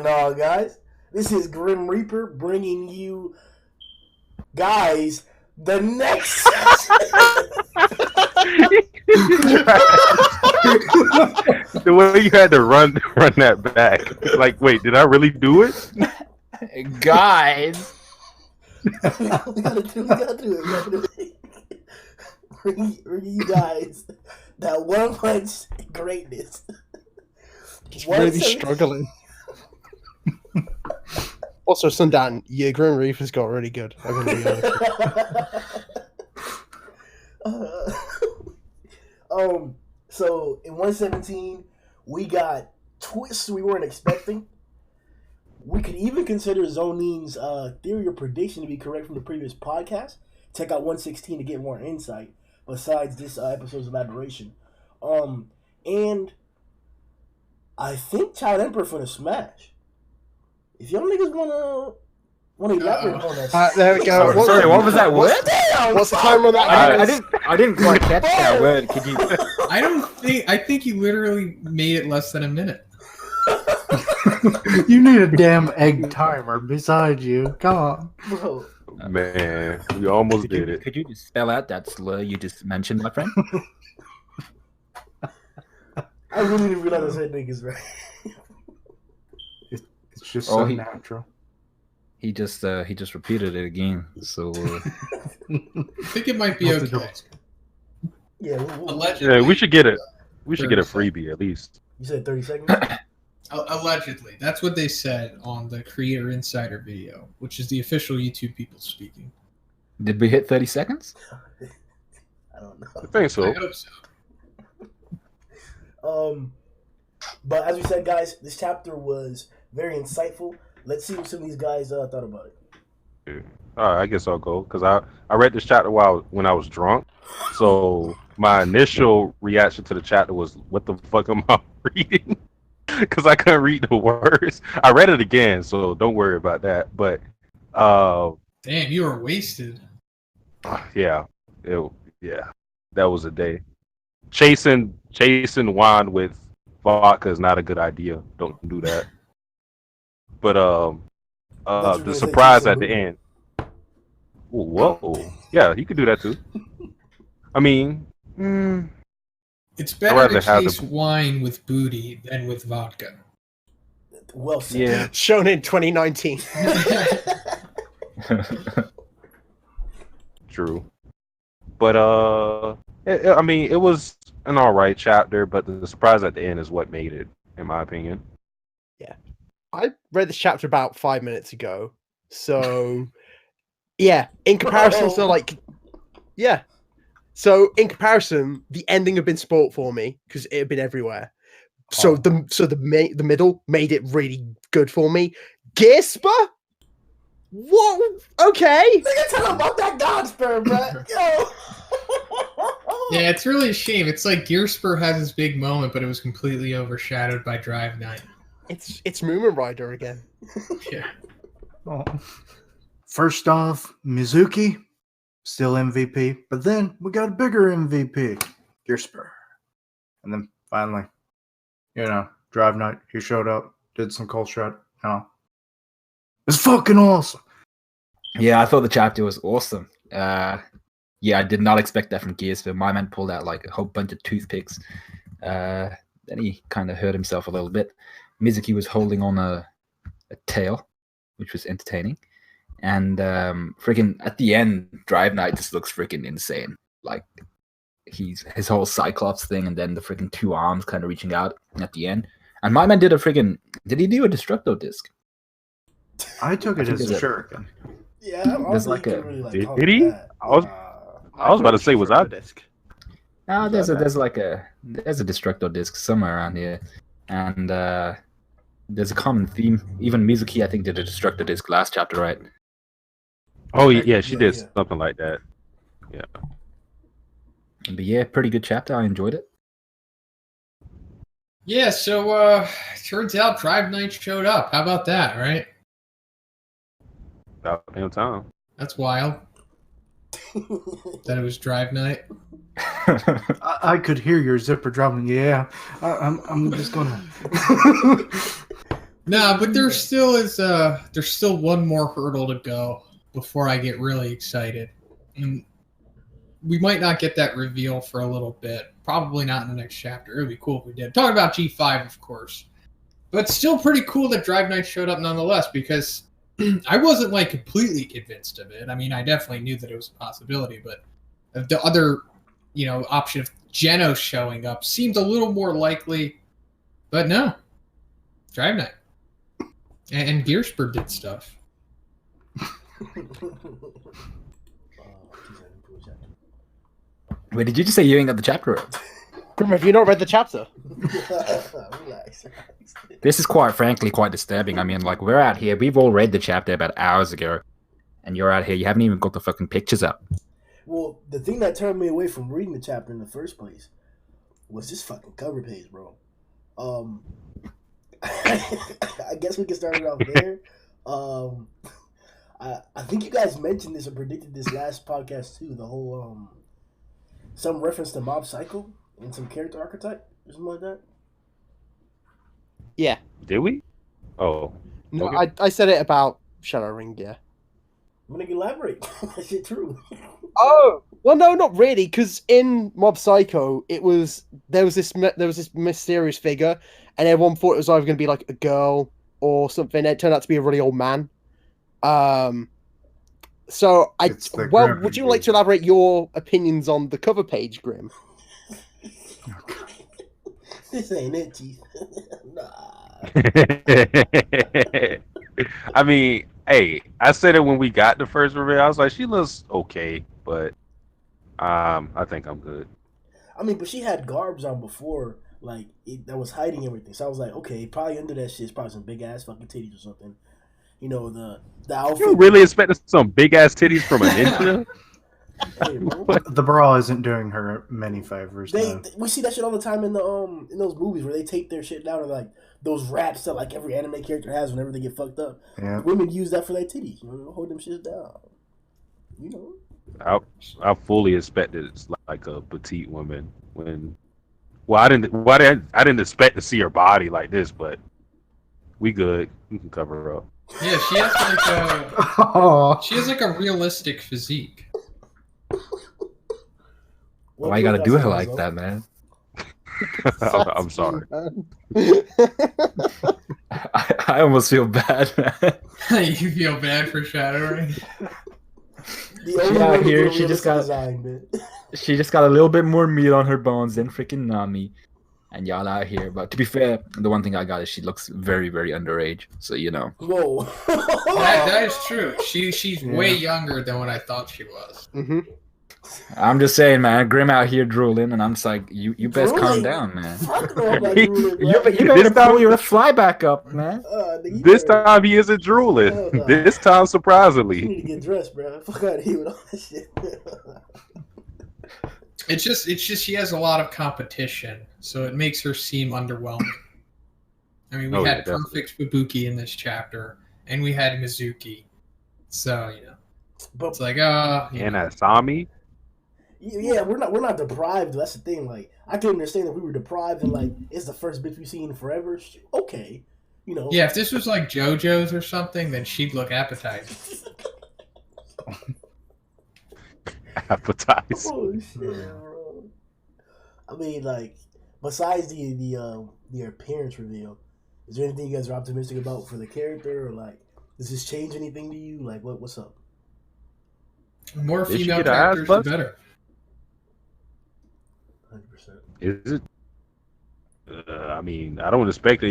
going on, guys? This is Grim Reaper bringing you, guys, the next The way you had to run that back. Like, wait, did I really do it? Guys. we gotta do it. Bringing you guys that one punch greatness. Just really struggling. Also, Sundan, your Grim Reaper's got really good. I'm gonna be honest. So in 117, we got twists we weren't expecting. We could even consider Zhoniin's theory or prediction to be correct from the previous podcast. Check out 116 to get more insight. Besides this episode's elaboration, and I think Child Emperor for the Smash. If y'all niggas wanna elaborate on that, there we go. Sorry, what was that word? What's the time on that? I didn't quite catch that word. Could you? I think you literally made it less than a minute. You need a damn egg timer beside you. Come on. bro. Man, we almost did it. Could you just spell out that slur you just mentioned, my friend? I really didn't realize I said niggas, right? It's just so natural. He just repeated it again. So I think it might be okay. Yeah, Allegedly. Yeah, we should get it. We should get a freebie at least. You said 30 seconds? Allegedly. That's what they said on the Creator Insider video, which is the official YouTube people speaking. did we hit 30 seconds? I don't know. I think so. I hope so. But as we said, guys, this chapter was very insightful. Let's see what some of these guys thought about it. Yeah. All right, I guess I'll go because I read this chapter when I was drunk. So my initial reaction to the chapter was, "What the fuck am I reading?" Because I couldn't read the words. I read it again, so don't worry about that. But Damn, you were wasted. yeah, that was a day. Chasing wine with vodka is not a good idea. Don't do that. But the surprise at the end. Whoa, yeah, you could do that too. I mean, It's better to chase wine with booty than with vodka. Well said. yeah. Shown in 2019. True. But I mean, it was an alright chapter, but the surprise at the end is what made it, in my opinion. Yeah. I read this chapter about 5 minutes ago. So, yeah, in comparison to yeah. So, in comparison, the ending had been spoiled for me because it had been everywhere. So the middle made it really good for me. Gearsper? What? Okay. Nigga, tell him about that Godspur, bro. Yo. Yeah, it's really a shame. It's like Gearsper has his big moment, but it was completely overshadowed by Drive Night. It's Moomin Rider again. Yeah. Oh. First off, Mizuki, still MVP. But then we got a bigger MVP, Gearsper. And then finally, Drive Night, he showed up, did some cold shot. It's fucking awesome. Yeah, I thought the chapter was awesome. Yeah, I did not expect that from Gearsper. My man pulled out like a whole bunch of toothpicks. Then he kind of hurt himself a little bit. Mizuki was holding on a tail, which was entertaining. And freaking at the end, Drive Night just looks freaking insane. Like his whole Cyclops thing, and then the freaking two arms kind of reaching out at the end. And my man did he do a Destructo disc? I took it as a shuriken. Yeah, There's like a did he? I was about to say, was I? No, there's a Destructo disc somewhere around here, and there's a common theme. Even Mizuki, I think, did a Destructo disc last chapter, right? Oh yeah, she did something like that. Yeah. But yeah, pretty good chapter. I enjoyed it. Yeah, so turns out Drive Night showed up. How about that, right? About damn time. That's wild. That it was Drive Night. I could hear your zipper dropping. Yeah, I'm just gonna. No, but there's still one more hurdle to go before I get really excited. And we might not get that reveal for a little bit. Probably not in the next chapter. It would be cool if we did. Talking about G5, of course. But still pretty cool that Drive Knight showed up nonetheless, because I wasn't like completely convinced of it. I mean, I definitely knew that it was a possibility, but the other, option of Genos showing up seemed a little more likely. But no. Drive Knight. And Gearsper did stuff. Wait, did you just say you ain't got the chapter up? Grimm, have you not read the chapter? Relax. This is quite frankly quite disturbing. I mean, like, we're out here, we've all read the chapter about hours ago, and you're out here, you haven't even got the fucking pictures up. Well, the thing that turned me away from reading the chapter in the first place was this fucking cover page, bro. I guess we can start it off there. I think you guys mentioned this or predicted this last podcast too. The whole some reference to Mob Psycho and some character archetype or something like that. Yeah. Did we? Oh. No, Okay. I said it about Shadow Ring, yeah. I'm gonna elaborate. That shit true. Oh well, no, not really, because in Mob Psycho, there was this mysterious figure, and everyone thought it was either going to be like a girl or something. It turned out to be a really old man. So It's the well, Grimm would you like to elaborate your opinions on the cover page, Grimm? This ain't it, Chief. Nah. I mean, hey, I said it when we got the first reveal. I was like, she looks okay, but I think I'm good. I mean, but she had garbs on before, like that was hiding everything. So I was like, okay, probably under that shit is probably some big ass fucking titties or something. The outfit. You really expected some big ass titties from a ninja? Hey, bro. The bra isn't doing her many favors. No. We see that shit all the time in the in those movies where they tape their shit down and like those raps that like every anime character has whenever they get fucked up. Yeah. Women use that for their titties, hold them shit down. I fully expected it's like a petite woman when. Well, I didn't expect to see her body like this, but we good. We can cover her up. Yeah, she has like a realistic physique. Why you gotta do her like that, man? I'm sorry. I almost feel bad, man. You feel bad for shadowing? Yeah, here she just got a little bit more meat on her bones than freaking Nami, and y'all out here. But to be fair, the one thing I got is she looks very, very underage. So Whoa. that is true. She's way younger than what I thought she was. Mm-hmm. I'm just saying, man. Grimm out here drooling, and I'm just like, you best calm down, man. Fuck no, I'm not drooling, You better pull your fly back up, man. This time he isn't drooling. No. This time, You surprisingly. need to get dressed, bro. Fuck out of here with all that shit. It's just she has a lot of competition, so it makes her seem underwhelming. I mean, we had perfect Fubuki in this chapter, and we had Mizuki, so But it's like And Asami. yeah, we're not deprived. That's the thing. Like, I can understand if we were deprived and like it's the first bitch we've seen in forever. Okay, Yeah, if this was like JoJo's or something, then she'd look appetizing. Appetize. Oh shit, bro. I mean, like, besides the appearance reveal, is there anything you guys are optimistic about for the character, or like, does this change anything to you? Like, what's up? Did More she female get her ass characters, the busted? better. 100%. Is it? I mean, I don't expect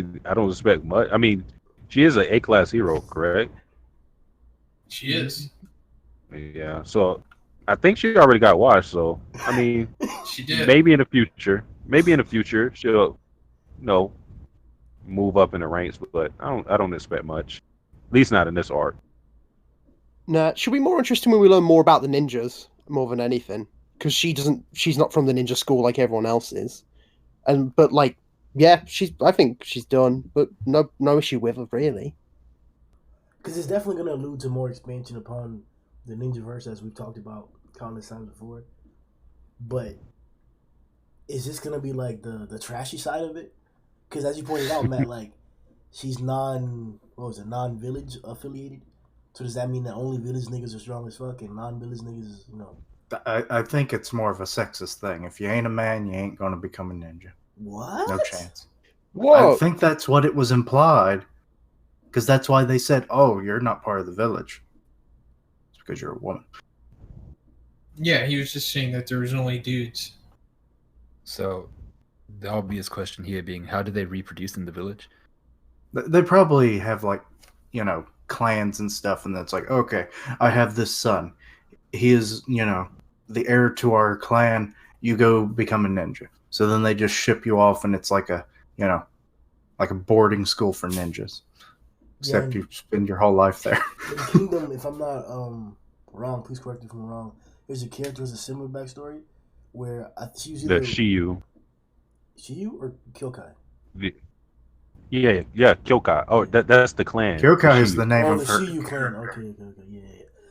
much. I mean, she is an A-class hero, correct? She is. Yeah. So I think she already got washed. So I mean, She did. maybe in the future, she'll, move up in the ranks. But I don't expect much. At least not in this arc. Nah, should be more interesting when we learn more about the ninjas more than anything, because she's not from the ninja school like everyone else is, but like, yeah, I think she's done, but no issue with her really. Because it's definitely going to allude to more expansion upon the Ninjaverse, as we've talked about countless times before. But is this going to be like the trashy side of it? Because as you pointed out, Matt, like, she's non-village affiliated. So does that mean that only village niggas are strong as fuck and non-village niggas, I think it's more of a sexist thing. If you ain't a man, you ain't going to become a ninja. what? No chance. I Whoa! think that's what it was implied. Because that's why they said, oh, you're not part of the village. It's because you're a woman. Yeah, he was just saying that there was only dudes. So, the obvious question here being, how do they reproduce in the village? They probably have, like, clans and stuff, and that's like, okay, I have this son. He is, the heir to our clan. You go become a ninja. So then they just ship you off, and it's like a boarding school for ninjas. Except you spend your whole life there. In Kingdom, if I'm not wrong, please correct me if I'm wrong. There's a character with a similar backstory where she was either The Shiyu. Shiyu or Kyokai. Yeah, Kyokai. Oh, that's the clan. Kyokai is the name Oh, of the her. Shiyu clan. Okay, yeah.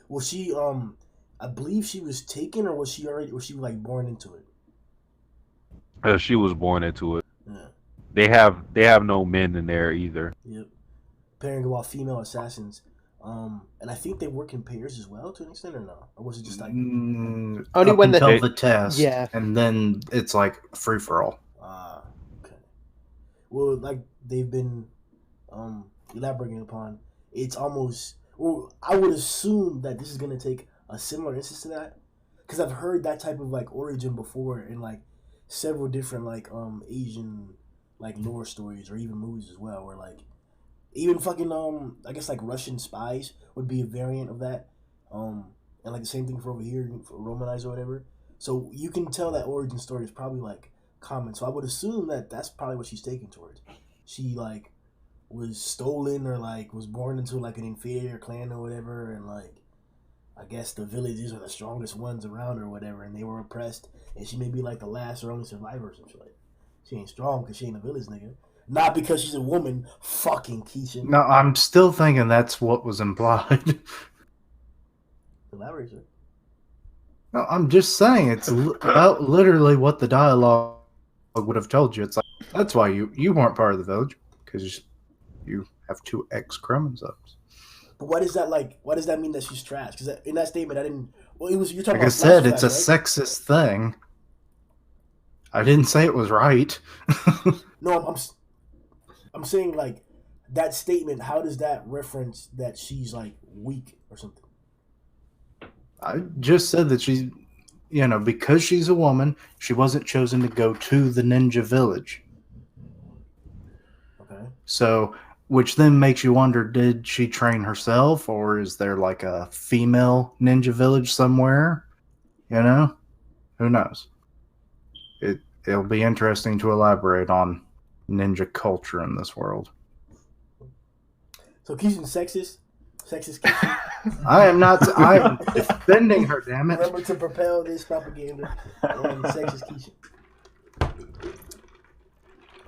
Well, she I believe she was taken, or was she like born into it? She was born into it. Yeah. They have no men in there either. Yep. Pairing about female assassins. And I think they work in pairs as well to an extent, or no? Or was it just like Only up when until the test, yeah, and then it's like free for all. Okay. Well, like they've been elaborating upon, it's almost. Well, I would assume that this is gonna take a similar instance to that, because I've heard that type of like origin before in like several different like Asian like lore stories or even movies as well, where like even fucking I guess like Russian spies would be a variant of that, and like the same thing for over here for Romanized or whatever. So you can tell that origin story is probably like common. So I would assume that that's probably what she's taking towards. She like was stolen or like was born into like an inferior clan or whatever, and like I guess the villages are the strongest ones around or whatever, and they were oppressed, and she may be like the last or only survivor or something. Like she ain't strong because she ain't a village nigga, not because she's a woman. Fucking Keisha. No, I'm still thinking that's what was implied. Elaborate, sir. No, I'm just saying it's about literally what the dialogue would have told you. It's like that's why you weren't part of the village, because you have 2 X chromosomes. But what is that like? What does that mean that she's trash? Because in that statement, I didn't. Well, it was you're talking Like I about. said, it's a right? sexist thing. I didn't say it was right. No, I'm saying like that statement. How does that reference that she's like weak or something? I just said that she's, because she's a woman, she wasn't chosen to go to the ninja village. Okay. So, which then makes you wonder, did she train herself, or is there like a female ninja village somewhere? Who knows? It'll be interesting to elaborate on ninja culture in this world. So Keisha's sexist. Sexist Keisha. I am not. I'm defending her. Damn it! Remember to propel this propaganda on sexist Keisha.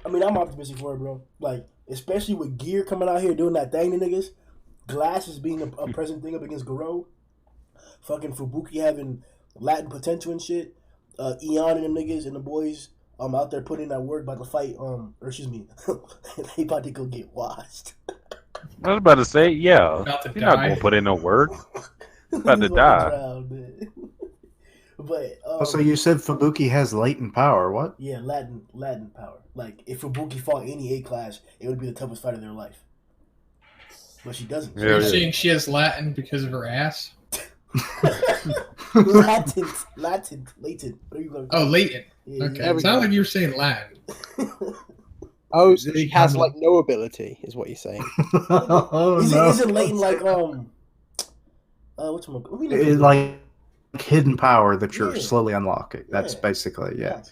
I mean, I'm optimistic for it, bro. Like, especially with Gear coming out here doing that thing to niggas. Glasses being a present thing up against Garo. Fucking Fubuki having Latin potential and shit. Eon and them niggas and the boys out there putting in that work about to fight. Or excuse me, they about to go get washed. I was about to say, yeah. About to You're not die. gonna put in no work. About to die. Drown, but So you said Fubuki has latent power. What? yeah, Latin power. Like if Fubuki fought any A class, it would be the toughest fight of their life. But she doesn't. Yeah, You're yeah. saying she has Latin because of her ass? latent. Whatever you gonna Oh, latent. Yeah, Okay. yeah. It sounded like you were saying Latin. Oh, so she has like no ability, is what you're saying. Oh, Isn't Leighton like what's It's like hidden power that you're Yeah. slowly unlocking. That's Yeah. basically yeah.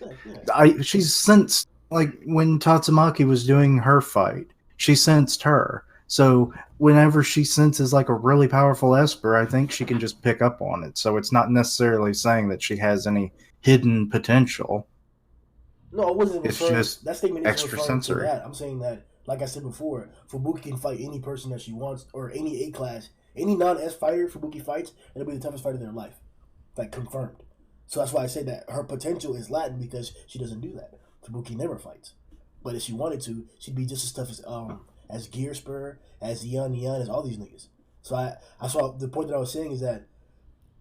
Yeah. She's sensed, like when Tatsumaki was doing her fight, she sensed her. So whenever she senses like a really powerful Esper, I think she can just pick up on it. So it's not necessarily saying that she has any hidden potential. No, it wasn't. It's referring, just that statement isn't extrasensory. referring to that. I'm saying that, like I said before, Fubuki can fight any person that she wants, or any A class, any non-S fighter. Fubuki fights, and it'll be the toughest fight of their life, like confirmed. So that's why I say that her potential is Latin because she doesn't do that. Fubuki never fights, but if she wanted to, she'd be just as tough as Gearsper, as Nyan, as all these niggas. So I saw the point that I was saying is that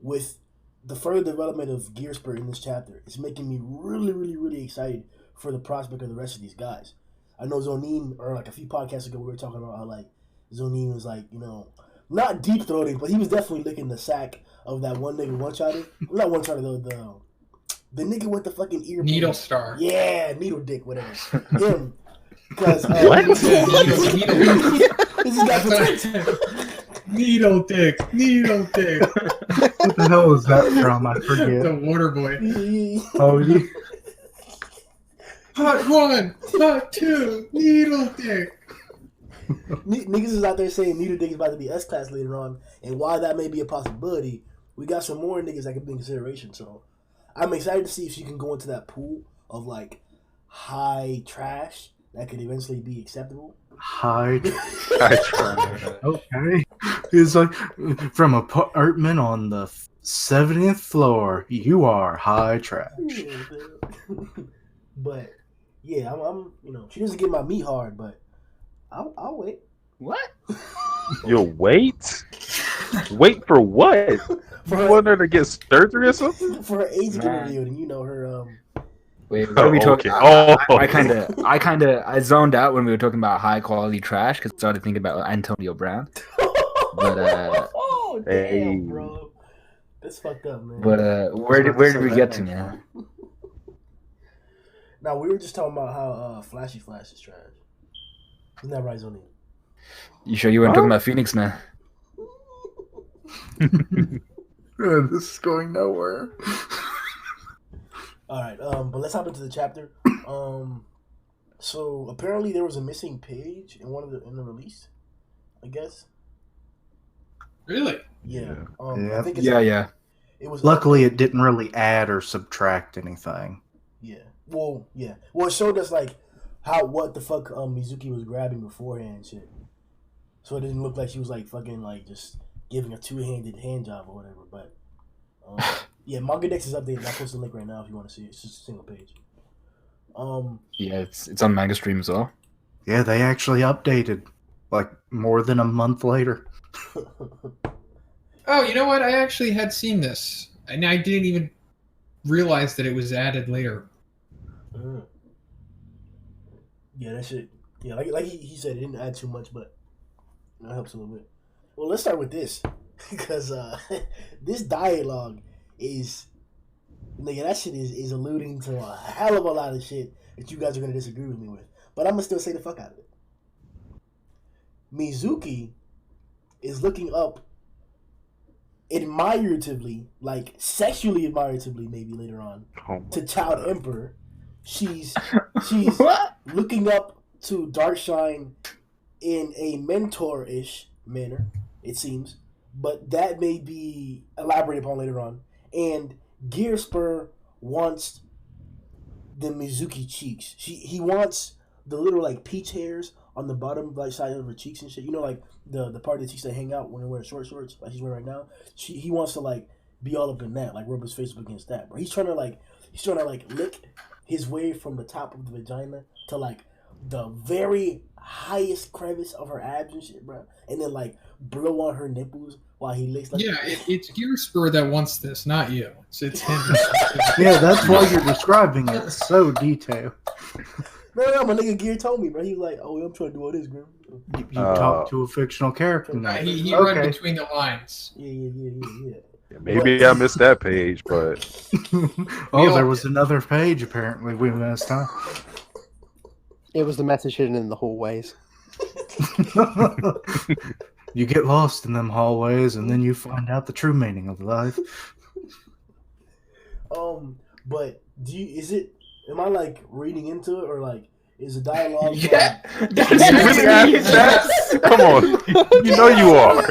with the further development of Gearsper in this chapter, it's making me really, really, really excited for the prospect of the rest of these guys. I know Zhoniin, or like a few podcasts ago, we were talking about how like Zhoniin was like, you know, not deep throating, but he was definitely licking the sack of that one nigga one-shotted. Not one-shotted, the nigga with the fucking ear. Needle Star. Yeah, needle dick, whatever. Him. Because What? This is got Needle dick. What the hell is that from? I forget. The water boy. Oh, yeah. Part 1, part 2, needle dick. Niggas is out there saying needle dick is about to be S-class later on, and while that may be a possibility, we got some more niggas that could be in consideration. So I'm excited to see if she can go into that pool of like high trash that could eventually be acceptable. High. I tried. Okay. It's like from an apartment on the 70th floor. You are high trash. But yeah, I'm you know, she doesn't get my meat hard, but I'll wait. What? You'll wait? Wait for what? For You want her to get surgery or something? For her age Man. interview, and you know her Wait, what are we talking? Okay. I kind of zoned out when we were talking about high quality trash because I started thinking about Antonio Brown. But oh damn, hey. bro, that's fucked up, man. But where did we get to, man? Now we were just talking about how Flashy Flash is trash. Isn't that right, Zhoniin? You sure you weren't talking about Phoenix, man? This is going nowhere. All right, but let's hop into the chapter. So apparently there was a missing page in the release, I guess. Really? Yeah. Yeah. I think Yeah. It was Luckily, it didn't really add or subtract anything. Yeah. Well, yeah. Well, it showed us like what the fuck Mizuki was grabbing beforehand and shit. So it didn't look like she was like fucking like just giving a two-handed hand job or whatever. But yeah, Manga Dex is updated. I'll post the link right now if you want to see it. It's just a single page. Yeah, it's on Manga Stream as well. Yeah, they actually updated like more than a month later. Oh, you know what? I actually had seen this, and I didn't even realize that it was added later. Yeah, that shit. Yeah, like he said, it didn't add too much, but it helps a little bit. Well, let's start with this because this dialogue is, nigga, that shit is alluding to a hell of a lot of shit that you guys are gonna disagree with me with. But I'm gonna still say the fuck out of it. Mizuki is looking up admiratively, like sexually admiratively, maybe later on, to Child Emperor. She's What? looking up to Darkshine in a mentor-ish manner, it seems, but that may be elaborated upon later on. And Gearsper wants the Mizuki cheeks. He wants the little like peach hairs on the bottom like side of her cheeks and shit. You know, like the part of the cheeks that hang out when they're wearing short shorts, like she's wearing right now. He wants to like be all up in that, like rub his face up against that. But he's trying to lick his way from the top of the vagina to like the very highest crevice of her abs and shit, bro. And then like blow on her nipples while he licks. Like, Yeah, it's Gearsper that wants this, not you. It's him. Yeah, that's why you're describing it so detailed. No, my nigga Gear told me, bro. He was like, "Oh, I'm trying to do all this, Grimm." You talk to a fictional character now. He Okay. read between the lines. Yeah. Yeah, maybe I missed that page, but Oh, there was another page apparently we missed, huh? It was the message hidden in the hallways. You get lost in them hallways and then you find out the true meaning of life. But am I like reading into it or like is the dialogue? Yeah. you really asked that? Come on, you know you are.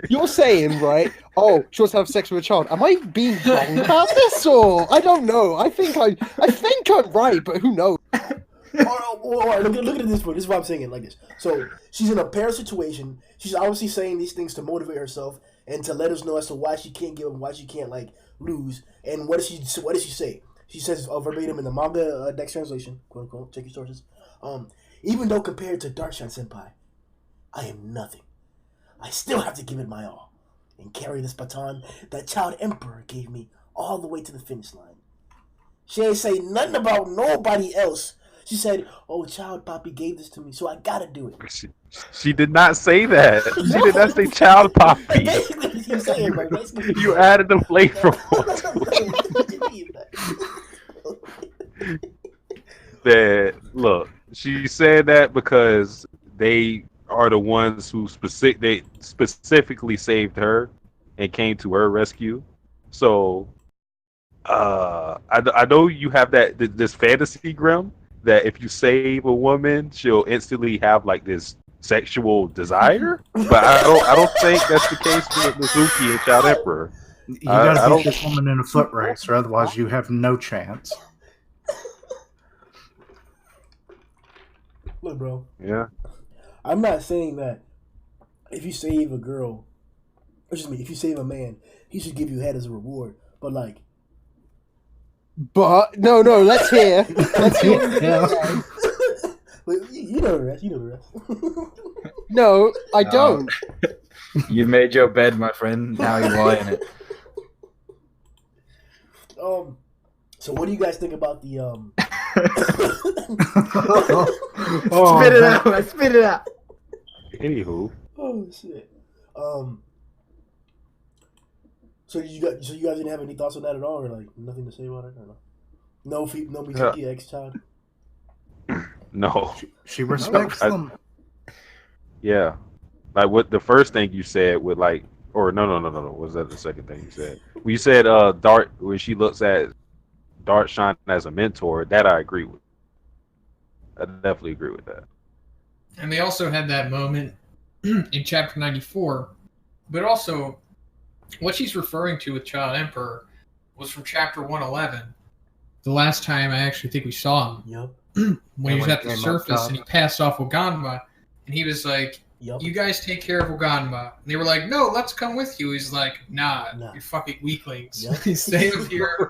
You're saying, right? Oh, she wants to have sex with a child. Am I being wrong about this, or I don't know? I think I'm right, but who knows? All right, look at this point. This is why I'm saying it like this. So she's in a pair situation. She's obviously saying these things to motivate herself and to let us know as to why she can't give up, why she can't like lose. And what does she say? She says verbatim in the manga next translation, quote unquote, check your sources. Even though compared to Darshan Senpai, I am nothing. I still have to give it my all and carry this baton that Child Emperor gave me all the way to the finish line. She ain't say nothing about nobody else. She said, "Oh, Child Poppy gave this to me, so I gotta do it." She did not say that. She did not say Child Poppy. You say it, bro. You added the flavor. That look, she said that because they are the ones who they specifically saved her and came to her rescue. So, I know you have this fantasy, Grimm, that if you save a woman, she'll instantly have like this sexual desire. But I don't think that's the case with Mizuki and Child Emperor. You gotta beat this woman in a foot race, or otherwise you have no chance. Look, bro. Yeah. I'm not saying that if you save a girl, or excuse me, if you save a man, he should give you head as a reward. But like, no, let's hear. Let's hear. You know the rest. You know the rest. No, I don't. You've made your bed, my friend. Now you lie in it. So what do you guys think about the Spit it out. Spit it out. Anywho. Oh shit. So you guys didn't have any thoughts on that at all, or like nothing to say about it, or no? No Mizuki ex-child. No. She respects them. Yeah. Like what the first thing you said with like, or no. Was that the second thing you said? When you said Dart, when she looks at Darshan as a mentor, that I agree with. I definitely agree with that. And they also had that moment in chapter 94, but also what she's referring to with Child Emperor was from chapter 111. The last time I actually think we saw him. Yep. When he was at the surface and he passed off Waganma, and he was like, Yep. "You guys take care of Waganma." And they were like, "No, let's come with you." He's like, Nah. You're fucking weaklings. Yep. Stay up here.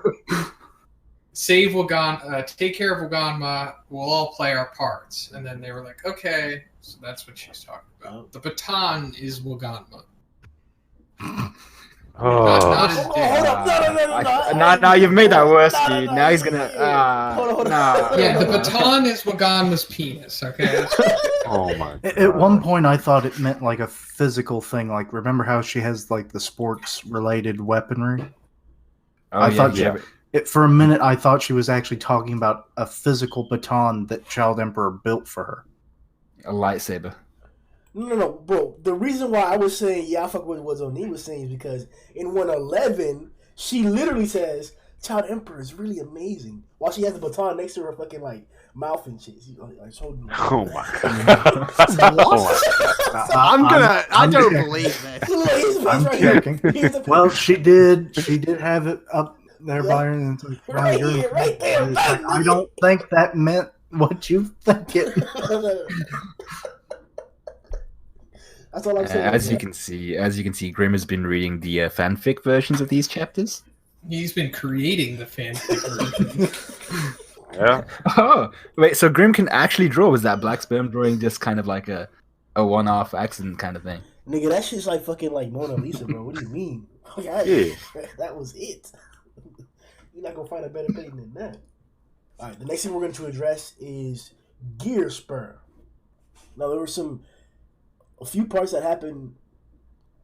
Save Waganma, take care of Waganma, we'll all play our parts. And then they were like, okay, so that's what she's talking about. The baton is Waganma. Not his dick. Now you've made that worse, dude. Now he's gonna. Hold on. Yeah, the baton is Waganma's penis, okay? Oh my God. At one point, I thought it meant like a physical thing. Like, remember how she has like the sports-related weaponry? I thought for a minute, I thought she was actually talking about a physical baton that Child Emperor built for her. A lightsaber. No, bro. The reason why I was saying, I fuck with what Zhoniin was saying is because in 111, she literally says, Child Emperor is really amazing. While she has the baton next to her fucking, like, mouth and shit. She's like, holding Oh my God. I don't believe this. I'm joking. Well, she did have it up there by her. And it's like, wow, right there. Like, I don't think that meant what you think it. That's all I'm saying. As you can see, Grimm has been reading the fanfic versions of these chapters. He's been creating the fanfic version. Yeah. Oh, wait, so Grimm can actually draw. Was that black sperm drawing just kind of like a one-off accident kind of thing? Nigga, that shit's like fucking like Mona Lisa, bro. What do you mean? Yeah. That was it. You're not gonna find a better painting than that. Alright, the next thing we're going to address is Gearsper. Now there were a few parts that happened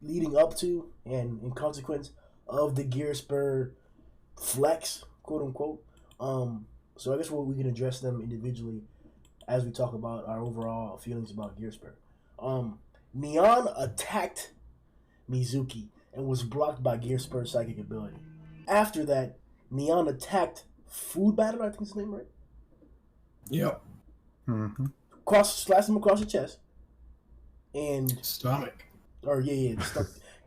leading up to and in consequence of the Gearsper flex, quote unquote. So I guess we can address them individually as we talk about our overall feelings about Gearsper. Nyan attacked Mizuki and was blocked by Gearsper's psychic ability. After that, Nyan attacked Food Battle, I think is his name, right? Yep. Mm-hmm. Slashed him across the chest. And stomach. Or yeah.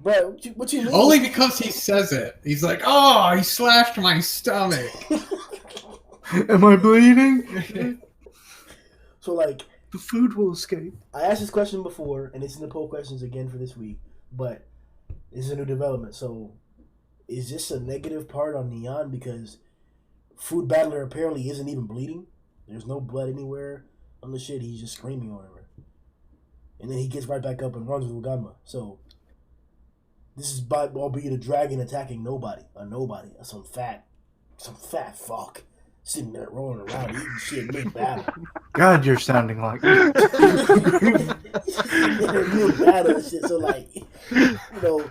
Bro, what you mean? Only because he says it. He's like, oh, he slashed my stomach. Am I bleeding? So like, the food will escape. I asked this question before, and it's in the poll questions again for this week, but this is a new development. So is this a negative part on Nyan? Because Food Battler apparently isn't even bleeding. There's no blood anywhere on the shit. He's just screaming or whatever. And then he gets right back up and runs with Uganma. So this is albeit a dragon attacking nobody. Some fat fuck sitting there rolling around eating shit mid-battle. God, you're sounding like mid-battle shit. So like, you know,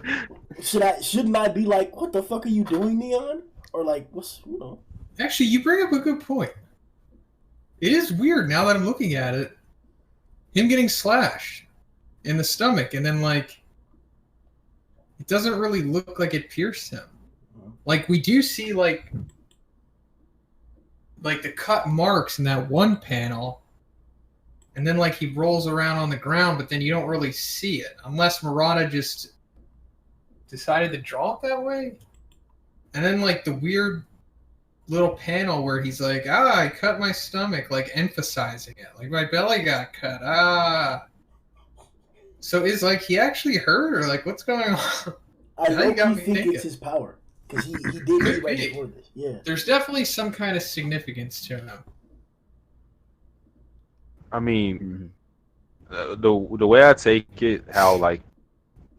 shouldn't I be like, what the fuck are you doing, Nyan? Or like, what's, you know? Actually, you bring up a good point. It is weird now that I'm looking at it. Him getting slashed in the stomach, and then like, it doesn't really look like it pierced him. Like we do see like the cut marks in that one panel, and then like he rolls around on the ground, but then you don't really see it unless Murata just decided to draw it that way. And then like the weird little panel where he's like, I cut my stomach, like emphasizing it, like my belly got cut. So is like he actually hurt, or like what's going on? I don't think it's his power. Because he did it right before this. Yeah. There's definitely some kind of significance to him. I mean, the way I take it, how like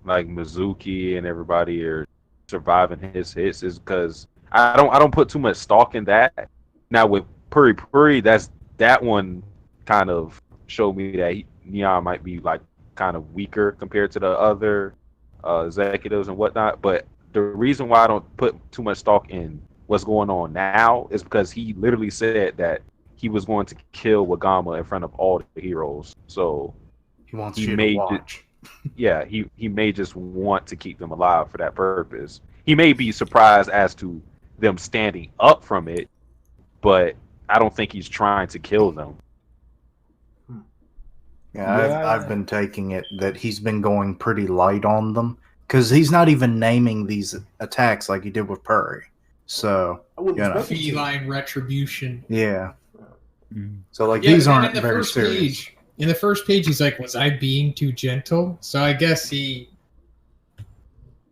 Mizuki and everybody are surviving his hits is because I don't put too much stock in that. Now with Puri, that one kind of showed me that Nyan might be like kind of weaker compared to the other executives and whatnot, but the reason why I don't put too much stock in what's going on now is because he literally said that he was going to kill Wagama in front of all the heroes. So he wants you to watch. Yeah, he may just want to keep them alive for that purpose. He may be surprised as to them standing up from it, but I don't think he's trying to kill them. Yeah, I've been taking it that he's been going pretty light on them. Because he's not even naming these attacks like he did with Puri. So, feline retribution. Yeah. So, like, these aren't very serious. In the first page, he's like, was I being too gentle? So I guess he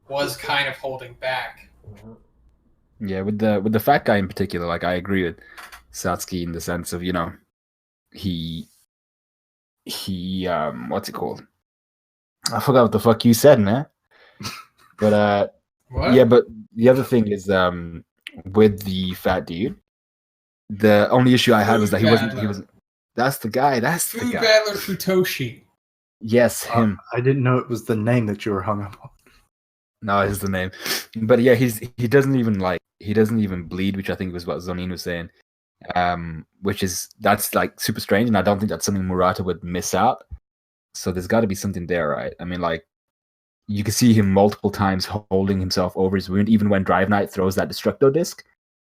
was kind of holding back. Yeah, with the fat guy in particular, like, I agree with Satsuki in the sense of, you know, he what's it called? I forgot what the fuck you said, man. But what? Yeah, but the other thing is with the fat dude, the only issue I had was that he wasn't. That's the guy. That's the Food guy. Battler Futoshi. Yes, him. I didn't know it was the name that you were hung up on. No, it's the name. But yeah, he doesn't even bleed, which I think was what Zhoniin was saying. That's like super strange, and I don't think that's something Murata would miss out. So there's got to be something there, right? I mean, like, you can see him multiple times holding himself over his wound, even when Drive Knight throws that Destructo disc,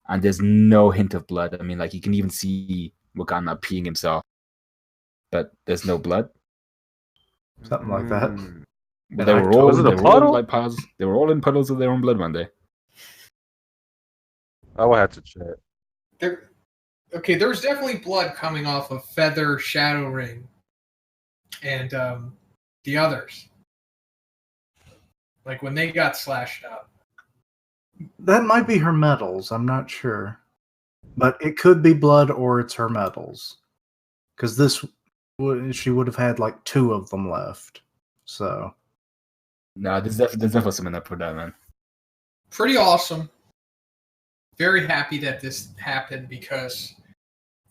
and there's no hint of blood. I mean, like, you can even see Wakanda peeing himself, but there's no blood. Something like that. But they were all in puddles of their own blood one day. I will have to check. There was definitely blood coming off of Feather, Shadow Ring, and the others. Like when they got slashed up. That might be her medals. I'm not sure. But it could be blood or it's her medals. Because she would have had like 2 of them left. So. No, there's definitely something that put that, man. Pretty awesome. Very happy that this happened because,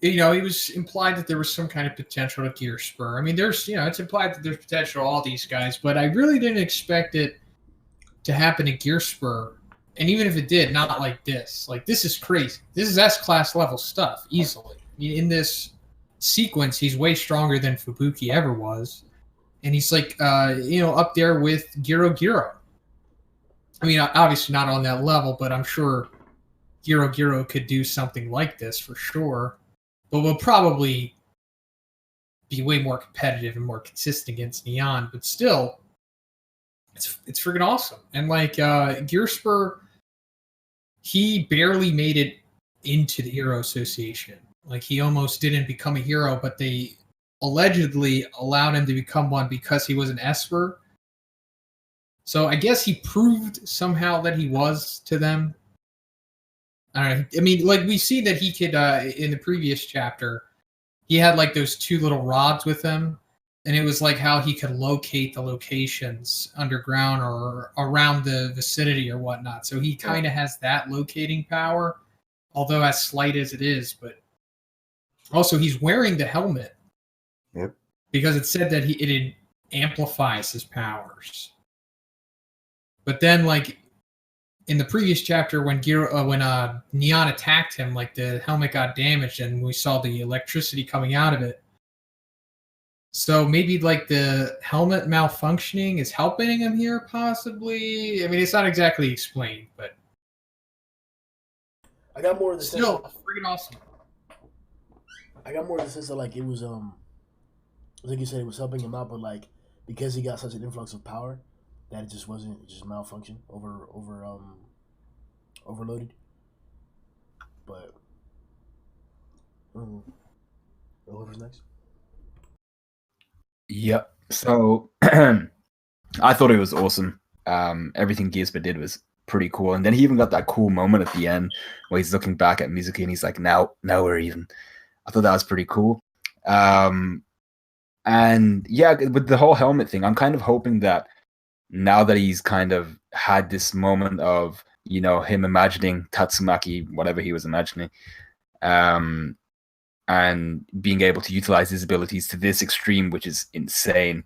you know, it was implied that there was some kind of potential to Gearspur. I mean, it's implied that there's potential to all these guys, but I really didn't expect it to happen to Gearspur. And even if it did, not like this. Like, this is crazy. This is S-class level stuff, easily. I mean, in this sequence, he's way stronger than Fubuki ever was. And he's like, up there with Giro. I mean, obviously not on that level, but I'm sure Giro could do something like this for sure. But will probably be way more competitive and more consistent against Nyan. But still, it's freaking awesome. And like Gearspur, he barely made it into the Hero Association. Like, he almost didn't become a hero, but they allegedly allowed him to become one because he was an Esper. So I guess he proved somehow that he was to them. I don't know. I mean, like we see that he could in the previous chapter, he had like those two little rods with him, and it was like how he could locate the locations underground or around the vicinity or whatnot. So he kind of has that locating power, although as slight as it is. But also, he's wearing the helmet. Yep. Because it said that it amplifies his powers. But then, like in the previous chapter, when Nyan attacked him, like the helmet got damaged, and we saw the electricity coming out of it. So maybe like the helmet malfunctioning is helping him here, possibly. I mean, it's not exactly explained, but I got more of the still freaking awesome. I got more of the sense that like it was like you said, it was helping him out, but like because he got such an influx of power that it just malfunctioned overloaded. But whoever's next. Yep. So I thought it was awesome. Everything Gearsper did was pretty cool, and then he even got that cool moment at the end where he's looking back at Mizuki and he's like, "Now we're even." I thought that was pretty cool. And yeah, with the whole helmet thing, I'm kind of hoping that now that he's kind of had this moment of, you know, him imagining Tatsumaki, whatever he was imagining, and being able to utilize his abilities to this extreme, which is insane.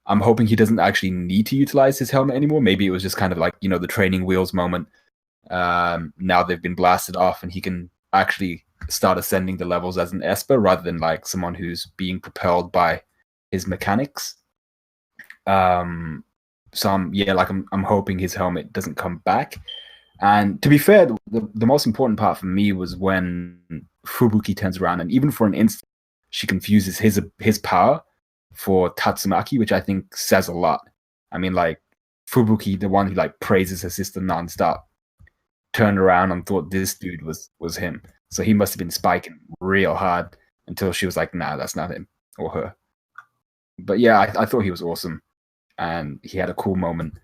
I'm hoping he doesn't actually need to utilize his helmet anymore. Maybe it was just kind of like, you know, the training wheels moment. Now they've been blasted off and he can actually start ascending the levels as an Esper rather than like someone who's being propelled by his mechanics. So I'm hoping his helmet doesn't come back. And to be fair, the most important part for me was when Fubuki turns around and even for an instant she confuses his power for Tatsumaki, which I think says a lot. I mean, like Fubuki, the one who like praises her sister nonstop, turned around and thought this dude was him. So he must have been spiking real hard until she was like, "Nah, that's not him or her." But yeah, I thought he was awesome, and he had a cool moment.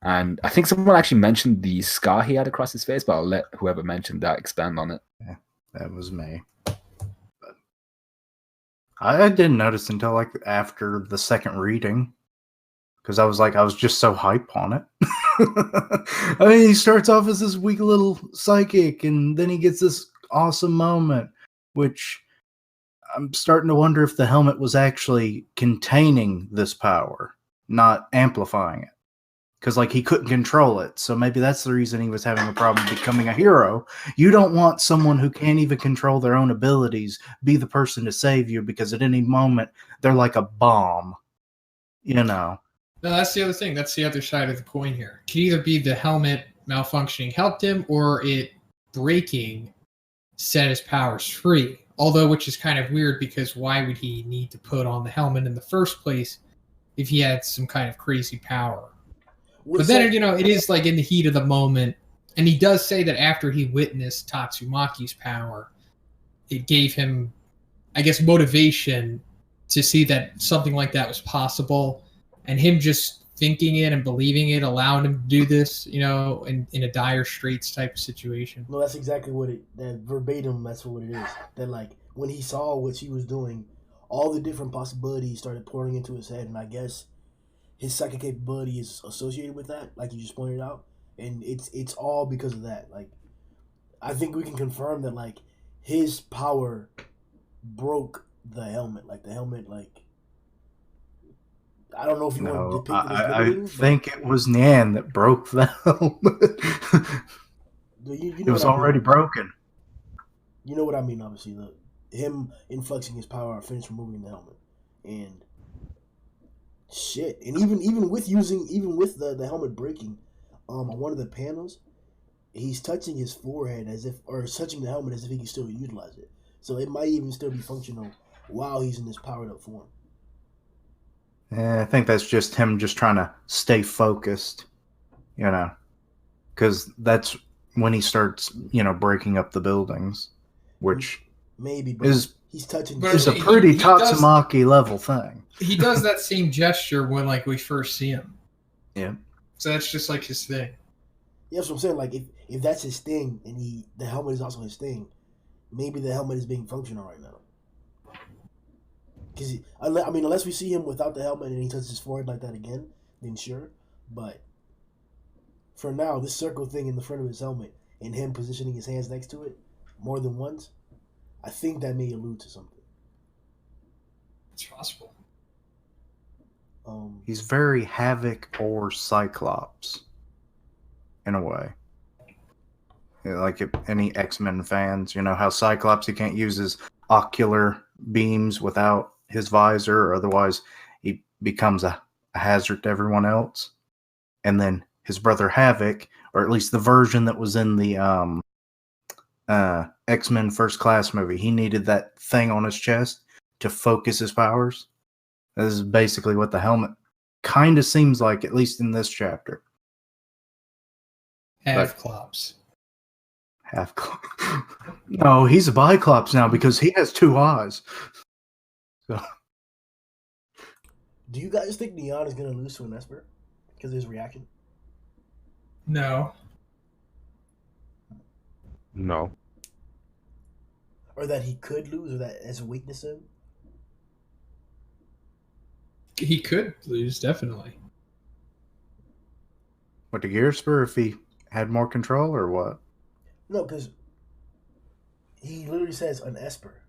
And I think someone actually mentioned the scar he had across his face, but I'll let whoever mentioned that expand on it. Yeah, that was me. But I didn't notice until like after the second reading, because I was just so hype on it. I mean, he starts off as this weak little psychic, and then he gets this awesome moment, which I'm starting to wonder if the helmet was actually containing this power, not amplifying it. Because, like, he couldn't control it. So maybe that's the reason he was having a problem becoming a hero. You don't want someone who can't even control their own abilities be the person to save you, because at any moment, they're like a bomb. You know? No, that's the other thing. That's the other side of the coin here. It could either be the helmet malfunctioning helped him, or it breaking set his powers free. Although, which is kind of weird, because why would he need to put on the helmet in the first place if he had some kind of crazy power? But then, you know, it is like in the heat of the moment. And he does say that after he witnessed Tatsumaki's power, it gave him, I guess, motivation to see that something like that was possible. And him just thinking it and believing it allowed him to do this, you know, in a dire straits type of situation. No, that's exactly what that verbatim, that's what it is. That, like, when he saw what she was doing, all the different possibilities started pouring into his head. And I guess his psychic capability is associated with that, like you just pointed out, and it's all because of that. Like, I think we can confirm that, like, his power broke the helmet. Like, the helmet, like, I don't know if you want to depict it as I think it was Nyan that broke the helmet. You know it was already broken. You know what I mean, obviously. Him influxing his power finished removing the helmet. And shit. And even with the helmet breaking, on one of the panels, he's touching his forehead touching the helmet as if he can still utilize it. So it might even still be functional while he's in this powered up form. Yeah, I think that's just him just trying to stay focused, you know, because that's when he starts, you know, breaking up the buildings, which maybe is he's touching. Is a pretty Tatsumaki level thing. He does that same gesture when, like, we first see him. Yeah. So that's just like his thing. Yeah, that's what I'm saying. Like if that's his thing, and the helmet is also his thing, maybe the helmet is being functional right now. Because I mean, unless we see him without the helmet and he touches his forehead like that again, then sure. But for now, this circle thing in the front of his helmet and him positioning his hands next to it more than once, I think that may allude to something. It's possible. He's very Havoc or Cyclops, in a way. Like if any X-Men fans, you know how Cyclops, he can't use his ocular beams without his visor, or otherwise he becomes a hazard to everyone else. And then his brother Havoc, or at least the version that was in the X-Men First Class movie, he needed that thing on his chest to focus his powers. This is basically what the helmet kind of seems like, at least in this chapter. Half-Clops. No, he's a Biclops now because he has 2 eyes. So, do you guys think Nyan is going to lose to an Esper because of his reaction? No. No. Or that he could lose, or that as a weakness in? He could lose, definitely. what, to Gearsper if he had more control, or what? No, because he literally says an Esper,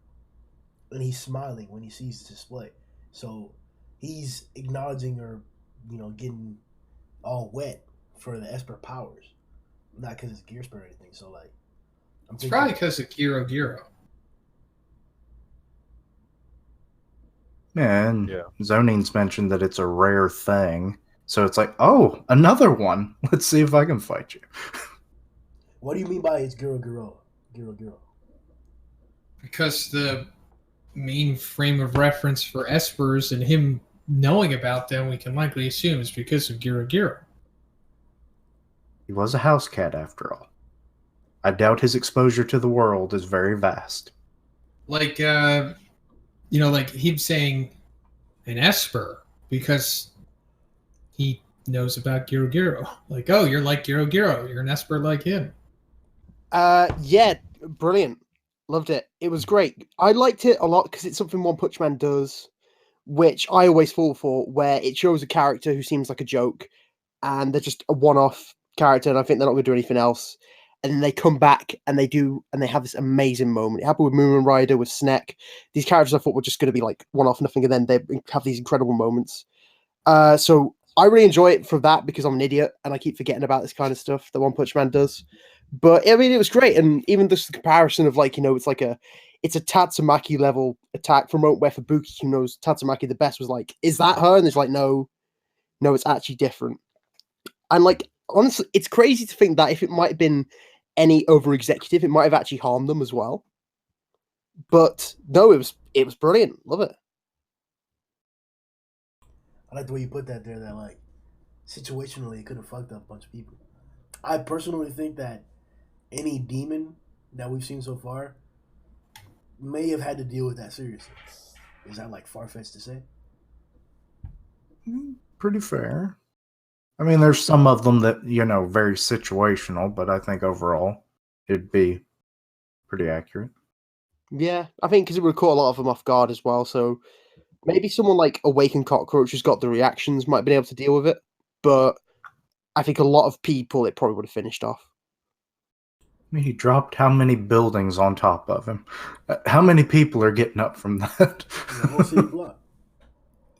and he's smiling when he sees the display. So he's acknowledging or, getting all wet for the Esper powers, not because it's Gearsper or anything. So like, It's probably because of Giro. Yeah, and Zhoniin's mentioned that it's a rare thing. So it's like, oh, another one. Let's see if I can fight you. What do you mean by it's Giro? Because the main frame of reference for Espers and him knowing about them, we can likely assume is because of Giro. He was a house cat after all. I doubt his exposure to the world is very vast. Like, like him saying an Esper because he knows about Giro. Like, oh, you're like Giro. You're an Esper like him. Yeah, brilliant. Loved it. It was great. I liked it a lot because it's something One Punch Man does, which I always fall for, where it shows a character who seems like a joke and they're just a one-off character and I think they're not going to do anything else. And then they come back and they have this amazing moment. It happened with Moon Rider, with Snek. These characters I thought were just going to be like one-off nothing, and then they have these incredible moments. So I really enjoy it for that because I'm an idiot and I keep forgetting about this kind of stuff that One Punch Man does. But I mean, it was great, and even just the comparison of it's a Tatsumaki level attack from where Fubuki, who knows Tatsumaki the best, was like, "Is that her?" And it's like, no, it's actually different. And like, honestly, it's crazy to think that if it might have been any over executive, it might have actually harmed them as well. But no, it was brilliant. Love it. I like the way you put that there. That like situationally, it could have fucked up a bunch of people. I personally think that any demon that we've seen so far may have had to deal with that seriously. Is that like far-fetched to say? Pretty fair. I mean, there's some of them that, very situational, but I think overall it'd be pretty accurate. Yeah, I think because it would caught a lot of them off guard as well. So maybe someone like Awakened Cockroach who's got the reactions might have been able to deal with it. But I think a lot of people, it probably would have finished off. I mean, he dropped how many buildings on top of him? How many people are getting up from that? The whole city block.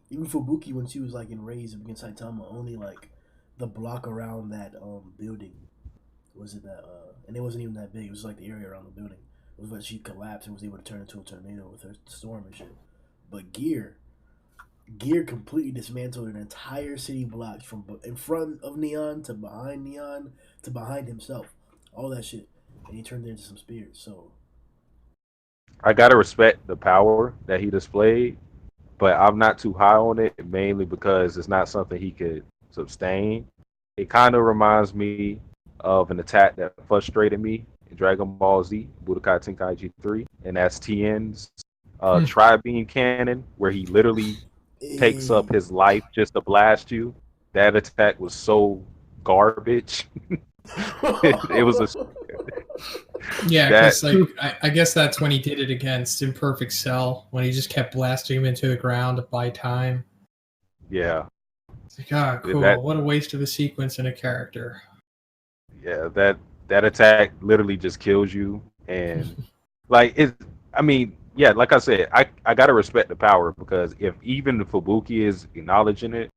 Even Fubuki, when she was like enraged against Saitama, only like the block around that building was it that and it wasn't even that big. It was like the area around the building. It was when she collapsed and was able to turn into a tornado with her storm and shit. But Gear completely dismantled an entire city block from in front of Nyan to behind himself. All that shit. And he turned it into some spears. So I gotta respect the power that he displayed, but I'm not too high on it, mainly because it's not something he could sustain. It kind of reminds me of an attack that frustrated me in Dragon Ball Z, Budokai Tenkaichi 3, and that's Tien's Tri-Beam Cannon, where he literally takes up his life just to blast you. That attack was so garbage. It was a Yeah, That- because I guess that's when he did it against Imperfect Cell, when he just kept blasting him into the ground to buy time. yeah. It's like, ah, cool. That- What a waste of a sequence and a character. Yeah, that attack literally just kills you, and like it. I mean, yeah, like I said, I gotta respect the power, because if even Fubuki is acknowledging it,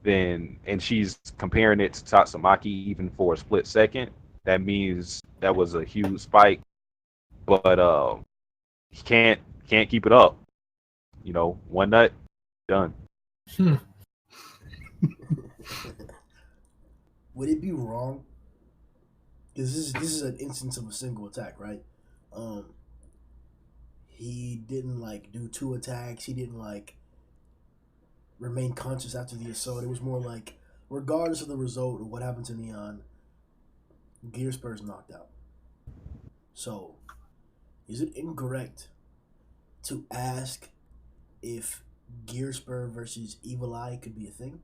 then and she's comparing it to Tatsumaki even for a split second, that means that was a huge spike. But he can't keep it up. You know, one nut, done. Would it be wrong? Because this is an instance of a single attack, right? He didn't like do two attacks. He didn't like remain conscious after the assault. It was more like, regardless of the result of what happened to Nyan, Gearsper's knocked out. So, is it incorrect to ask if Gearsper versus Evil Eye could be a thing?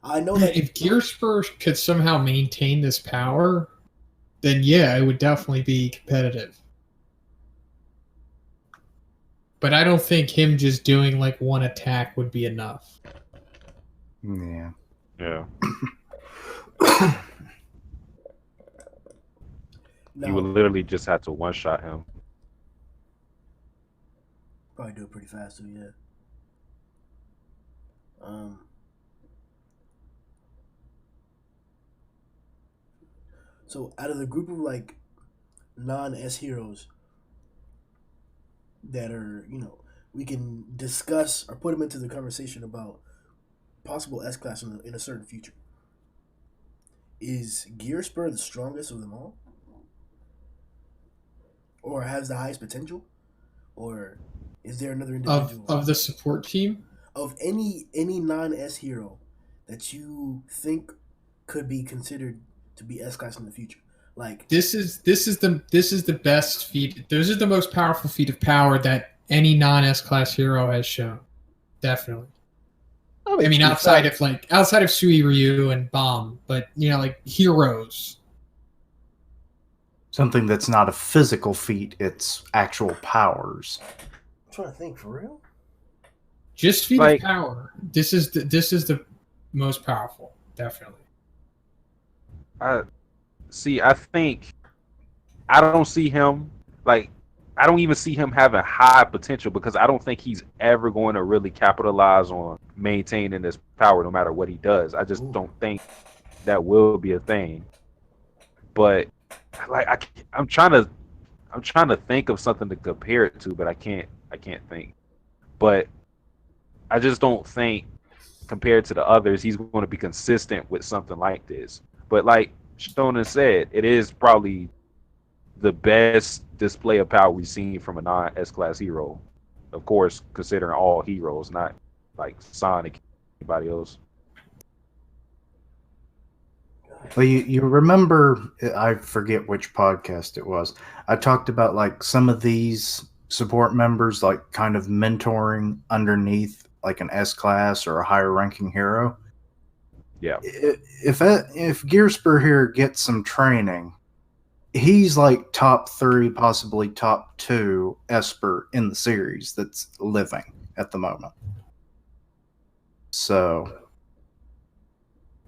I know that If Gearsper could somehow maintain this power, then yeah, it would definitely be competitive. But I don't think him just doing like one attack would be enough. Yeah. Yeah. no, You would literally just have to one shot him. probably do it pretty fast too. Yeah. So out of the group of like non-S heroes that are, we can discuss or put them into the conversation about possible S class in a certain future. Is Gearspur the strongest of them all, or has the highest potential, or is there another individual Of the support team? of any non-S hero that you think could be considered to be S class in the future? Like, This is the best feat. This is the most powerful feat of power that any non-S class hero has shown. Definitely. I mean, outside of Sui Ryu and Bomb, but like heroes. Something that's not a physical feat, it's actual powers. I'm trying to think for real. Just feat Like- of power. This is the most powerful, definitely. I think I don't see him like I don't even see him having high potential, because I don't think he's ever going to really capitalize on maintaining this power no matter what he does. I just don't think that will be a thing. But like I'm trying to think of something to compare it to, but I can't think. But I just don't think, compared to the others, he's going to be consistent with something like this. But like Zhoniin said, it is probably the best display of power we've seen from a non-S class hero. Of course, considering all heroes, not like Sonic, anybody else. Well, you remember, I forget which podcast it was. I talked about like some of these support members, like kind of mentoring underneath like an S class or a higher ranking hero. Yeah. If Gearsper here gets some training, he's like top 3, possibly top 2 Esper in the series that's living at the moment. So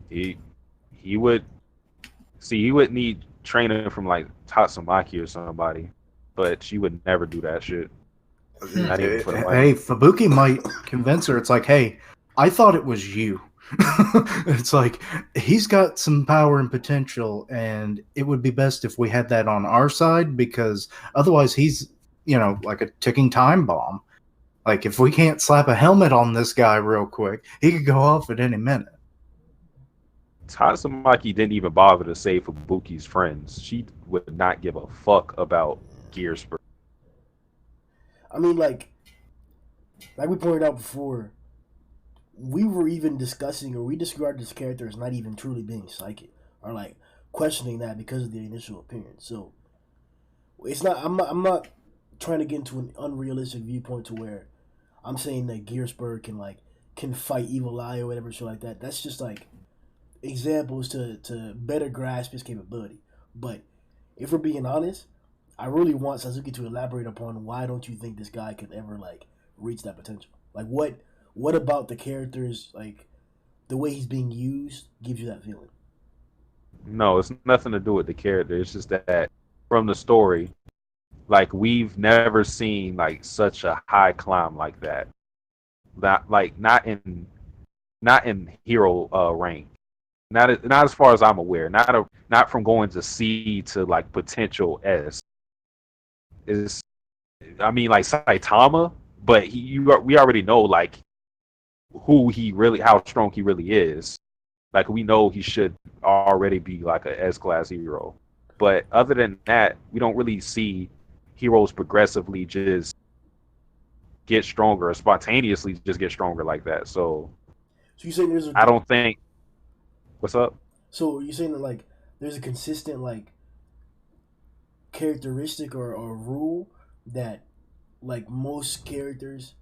He would he would need training from like Tatsumaki or somebody, but she would never do that shit. Not even for the money. hey, Fubuki might convince her. It's like, hey, I thought it was you. It's like, he's got some power and potential, and it would be best if we had that on our side, because otherwise he's, like a ticking time bomb. Like, if we can't slap a helmet on this guy real quick, he could go off at any minute. Tatsumaki didn't even bother to save Fubuki's friends. She would not give a fuck about Gearsper. I mean, like we pointed out before, we were even discussing, or we described this character as not even truly being psychic, or like questioning that because of the initial appearance. So it's not. I'm not trying to get into an unrealistic viewpoint to where I'm saying that Gearsper can like can fight Evil Eye or whatever shit like that. That's just like examples to better grasp his capability. But if we're being honest, I really want Satsuki to elaborate upon why don't you think this guy could ever like reach that potential? Like what about the characters, like the way he's being used, gives you that feeling? No, it's nothing to do with the character. It's just that from the story, like we've never seen like such a high climb like that. Not in hero rank. Not as far as I'm aware. Not from going to C to like potential S. Is I mean like Saitama, but we already know like how strong he really is. Like we know he should already be like a S class hero. But other than that, we don't really see heroes progressively just get stronger or spontaneously just get stronger like that. So you saying I don't think. What's up? So you're saying that like there's a consistent like characteristic or rule that like most characters,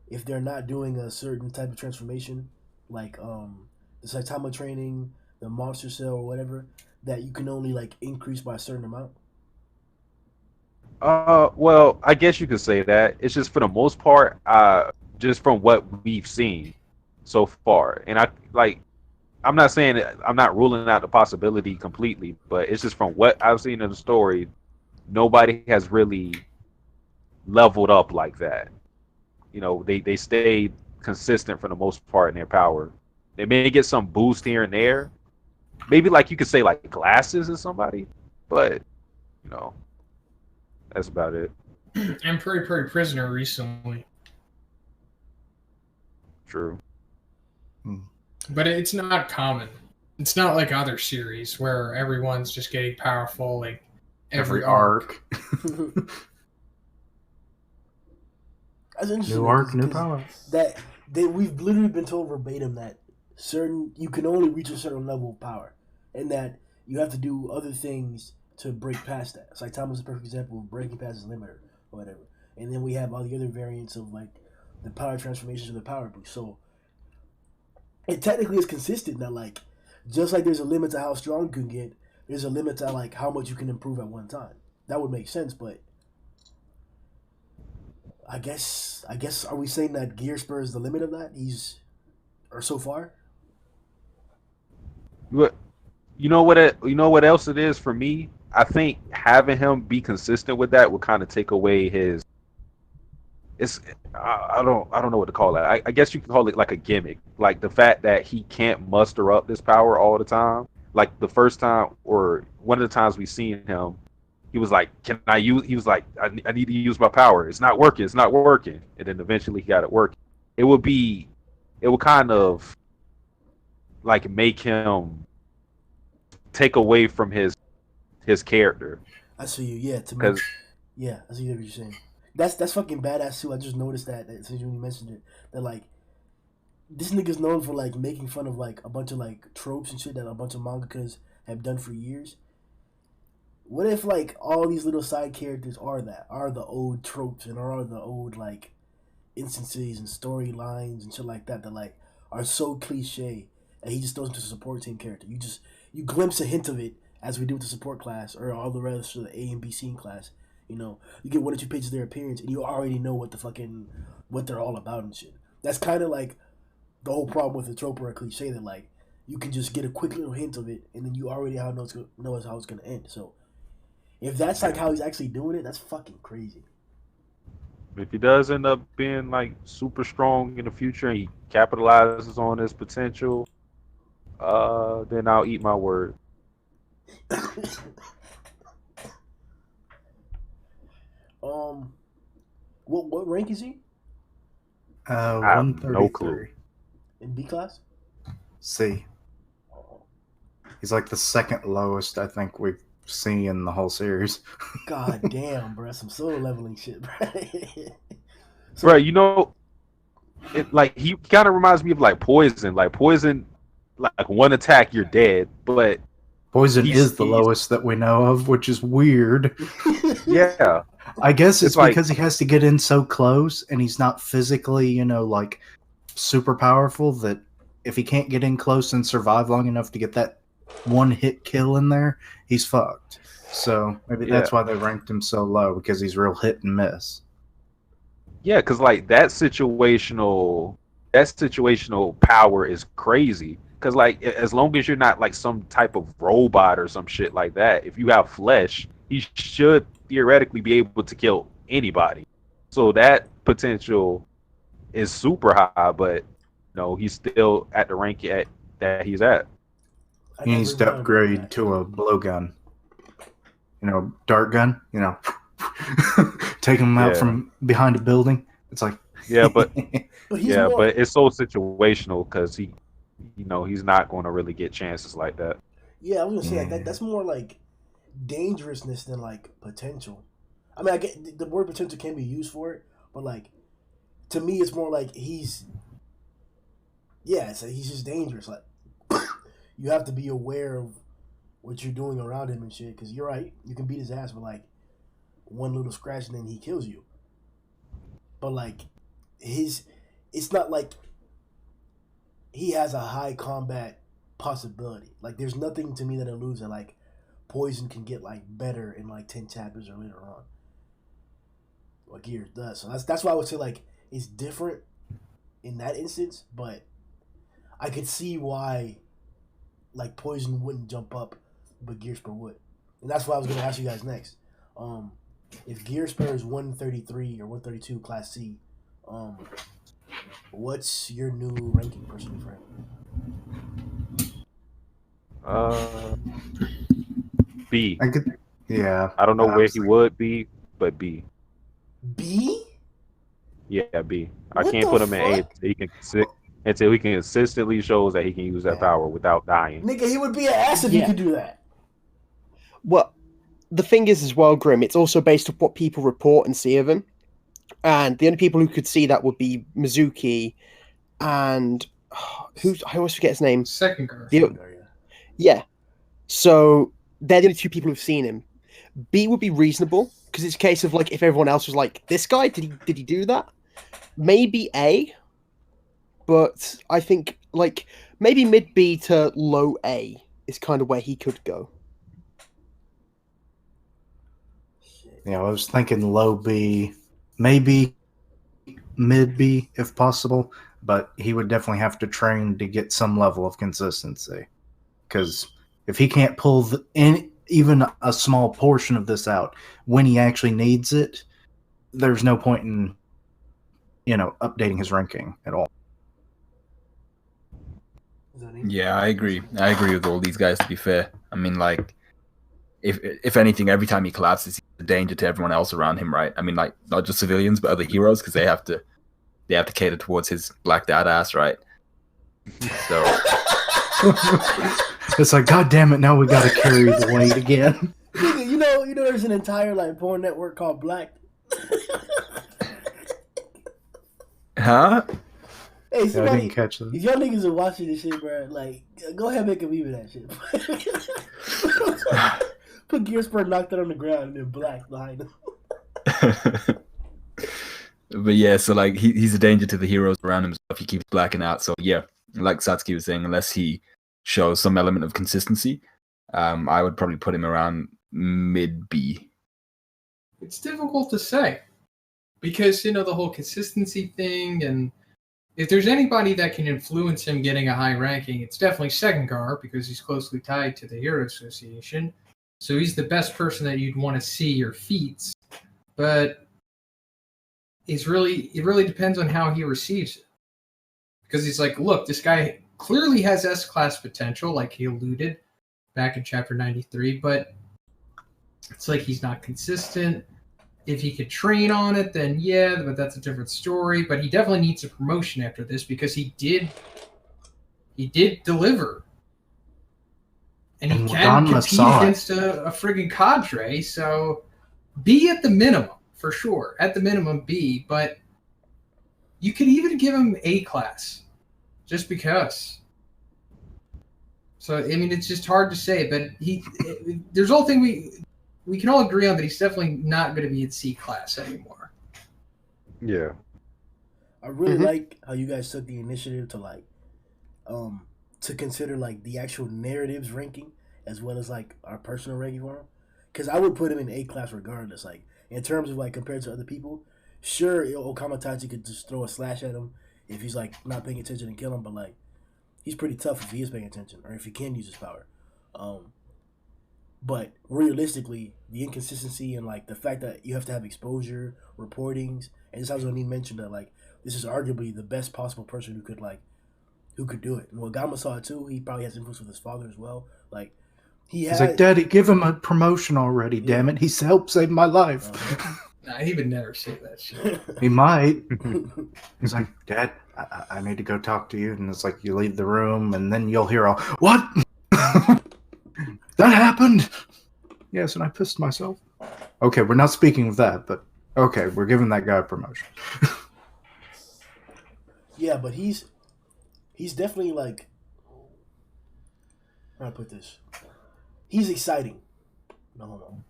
if they're not doing a certain type of transformation, like the Saitama training, the monster cell or whatever, that you can only like increase by a certain amount? Well, I guess you could say that. It's just for the most part, just from what we've seen so far. And I'm not saying that I'm not ruling out the possibility completely, but it's just from what I've seen in the story, nobody has really leveled up like that. You know, they stayed consistent for the most part in their power. They may get some boost here and there. Maybe like you could say like glasses or somebody, but you know, that's about it. And Pretty Prisoner recently. True. But it's not common. It's not like other series where everyone's just getting powerful like every arc. That's interesting. New arc, new power. We've literally been told verbatim that you can only reach a certain level of power, and that you have to do other things to break past that. Saitama's a perfect example of breaking past his limiter or whatever. And then we have all the other variants of like the power transformations of the power boost. So it technically is consistent that like just like there's a limit to how strong you can get, there's a limit to like how much you can improve at one time. That would make sense, but I guess are we saying that Gearsper is the limit of that? Or so far? You know what else it is for me? I think having him be consistent with that would kind of take away his. I don't know what to call it. I guess you can call it like a gimmick, like the fact that he can't muster up this power all the time. Like the first time or one of the times we seen him, he was like, "Can I use?" He was like, "I need to use my power. It's not working. It's not working." And then eventually he got it working. It would kind of like make him take away from his character. I see you. Yeah, I see what you're saying. That's fucking badass too. I just noticed that since when you mentioned it, that like this nigga's known for like making fun of like a bunch of like tropes and shit that a bunch of mangakas have done for years. What if like all these little side characters are the old tropes and are the old like instances and storylines and shit like that like are so cliche and he just throws into a support team character. You glimpse a hint of it as we do with the support class or all the rest of the A and B scene class. You know, you get one or two pages of their appearance and you already know what they're all about and shit. That's kind of like the whole problem with a trope or a cliche that like you can just get a quick little hint of it and then you already know how it's gonna end. So if that's like how he's actually doing it, that's fucking crazy. If he does end up being like super strong in the future and he capitalizes on his potential, then I'll eat my word. What rank is he? 133. No clue. In B class? C. He's like the second lowest I think we've seen in the whole series. God damn, bro. Some solo leveling shit, bro. Bro, you know, it like he kind of reminds me of like Poison. Like Poison, like one attack you're dead, but Poison is the lowest that we know of, which is weird. Yeah. I guess it's like, because he has to get in so close and he's not physically, like super powerful that if he can't get in close and survive long enough to get that one hit kill in there, he's fucked. So maybe that's why they ranked him so low, because he's real hit and miss. Yeah, because like that situational power is crazy. Because like as long as you're not like some type of robot or some shit like that, if you have flesh, he should theoretically be able to kill anybody. So that potential is super high, but no, he's still at the rank that he's at. He needs to upgrade to a blowgun. Dart gun. Take him out from behind a building. It's like but it's so situational because he's not going to really get chances like that. Yeah, I was gonna say like that's more like dangerousness than like potential. I mean, I get the word potential can be used for it, but like to me, it's more like he's just dangerous. Like you have to be aware of what you're doing around him and shit. Because you're right, you can beat his ass with like one little scratch and then he kills you. But like it's not like he has a high combat possibility. Like there's nothing to me that alludes that like Poison can get like better in like 10 chapters or later on. What Gears does. So that's why I would say like it's different in that instance, but I could see why like Poison wouldn't jump up, but Gearsper would. And that's what I was gonna ask you guys next. If Gearsper is 133 or 132 Class C, what's your new ranking personally for him? B. I don't know where he would be, but B. B? Yeah, B. I can't put him in A until he can consistently shows that he can use that power without dying. Nigga, he would be an ass if he could do that. Well, the thing is as well, Grimm, it's also based on what people report and see of him. And the only people who could see that would be Mizuki and I always forget his name. Second guard. Yeah. So they're the only two people who've seen him. B would be reasonable because it's a case of like if everyone else was like, this guy, did he do that? Maybe A, but I think like maybe mid B to low A is kind of where he could go. I was thinking low B, maybe mid B if possible, but he would definitely have to train to get some level of consistency. Because if he can't pull even a small portion of this out when he actually needs it, there's no point in updating his ranking at all. Yeah, I agree. I agree with all these guys, to be fair. I mean, like, if anything, every time he collapses, he's a danger to everyone else around him, right? I mean, like, not just civilians, but other heroes, because they have to cater towards his black dad ass, right? So it's like, God damn it, now we gotta carry the weight again. You know, there's an entire like porn network called Black. Huh? Hey, somebody, I didn't catch that. If y'all niggas are watching this shit, bro, like, go ahead and make a meme of that shit. Put Gearsper knocked it on the ground and then Black behind him. But yeah, so like he's a danger to the heroes around him if he keeps blacking out. So yeah, like Satsuki was saying, unless he shows some element of consistency, I would probably put him around mid B. It's difficult to say because the whole consistency thing, and if there's anybody that can influence him getting a high ranking, it's definitely second guard because he's closely tied to the Hero Association. So he's the best person that you'd want to see your feats, but it really depends on how he receives it. Because he's like, look, this guy clearly has S-class potential, like he alluded back in chapter 93, but it's like he's not consistent. If he could train on it, then yeah, but that's a different story. But he definitely needs a promotion after this because he did deliver. And he can compete against a friggin' cadre, so B at the minimum, for sure. At the minimum, B, but you could even give him A class, just because. So, I mean, it's just hard to say, but there's one thing we can all agree on that he's definitely not going to be in C class anymore. Yeah. I really Mhm. like how you guys took the initiative to like to consider like the actual narratives ranking as well as like our personal ranking for him. Because I would put him in A class regardless. Like in terms of like compared to other people, sure Okamatachi could just throw a slash at him if he's like not paying attention and kill him, but like he's pretty tough if he is paying attention or if he can use his power. Um, but realistically, the inconsistency and like the fact that you have to have exposure, reportings, and just as Zhoniin mentioned that like this is arguably the best possible person who could do it. And well, Gama saw it too. He probably has influence with his father as well. Like he He's like, had. Daddy, give him a promotion already, Yeah. damn it. He's helped save my life. Nah, he would never say that shit. He might. He's like, Dad, I need to go talk to you. And it's like, you leave the room, and then you'll hear all, what? That happened. Yes, and I pissed myself. Okay, we're not speaking of that, but okay, we're giving that guy a promotion. Yeah, but he's definitely like, how do I put this? He's exciting. No.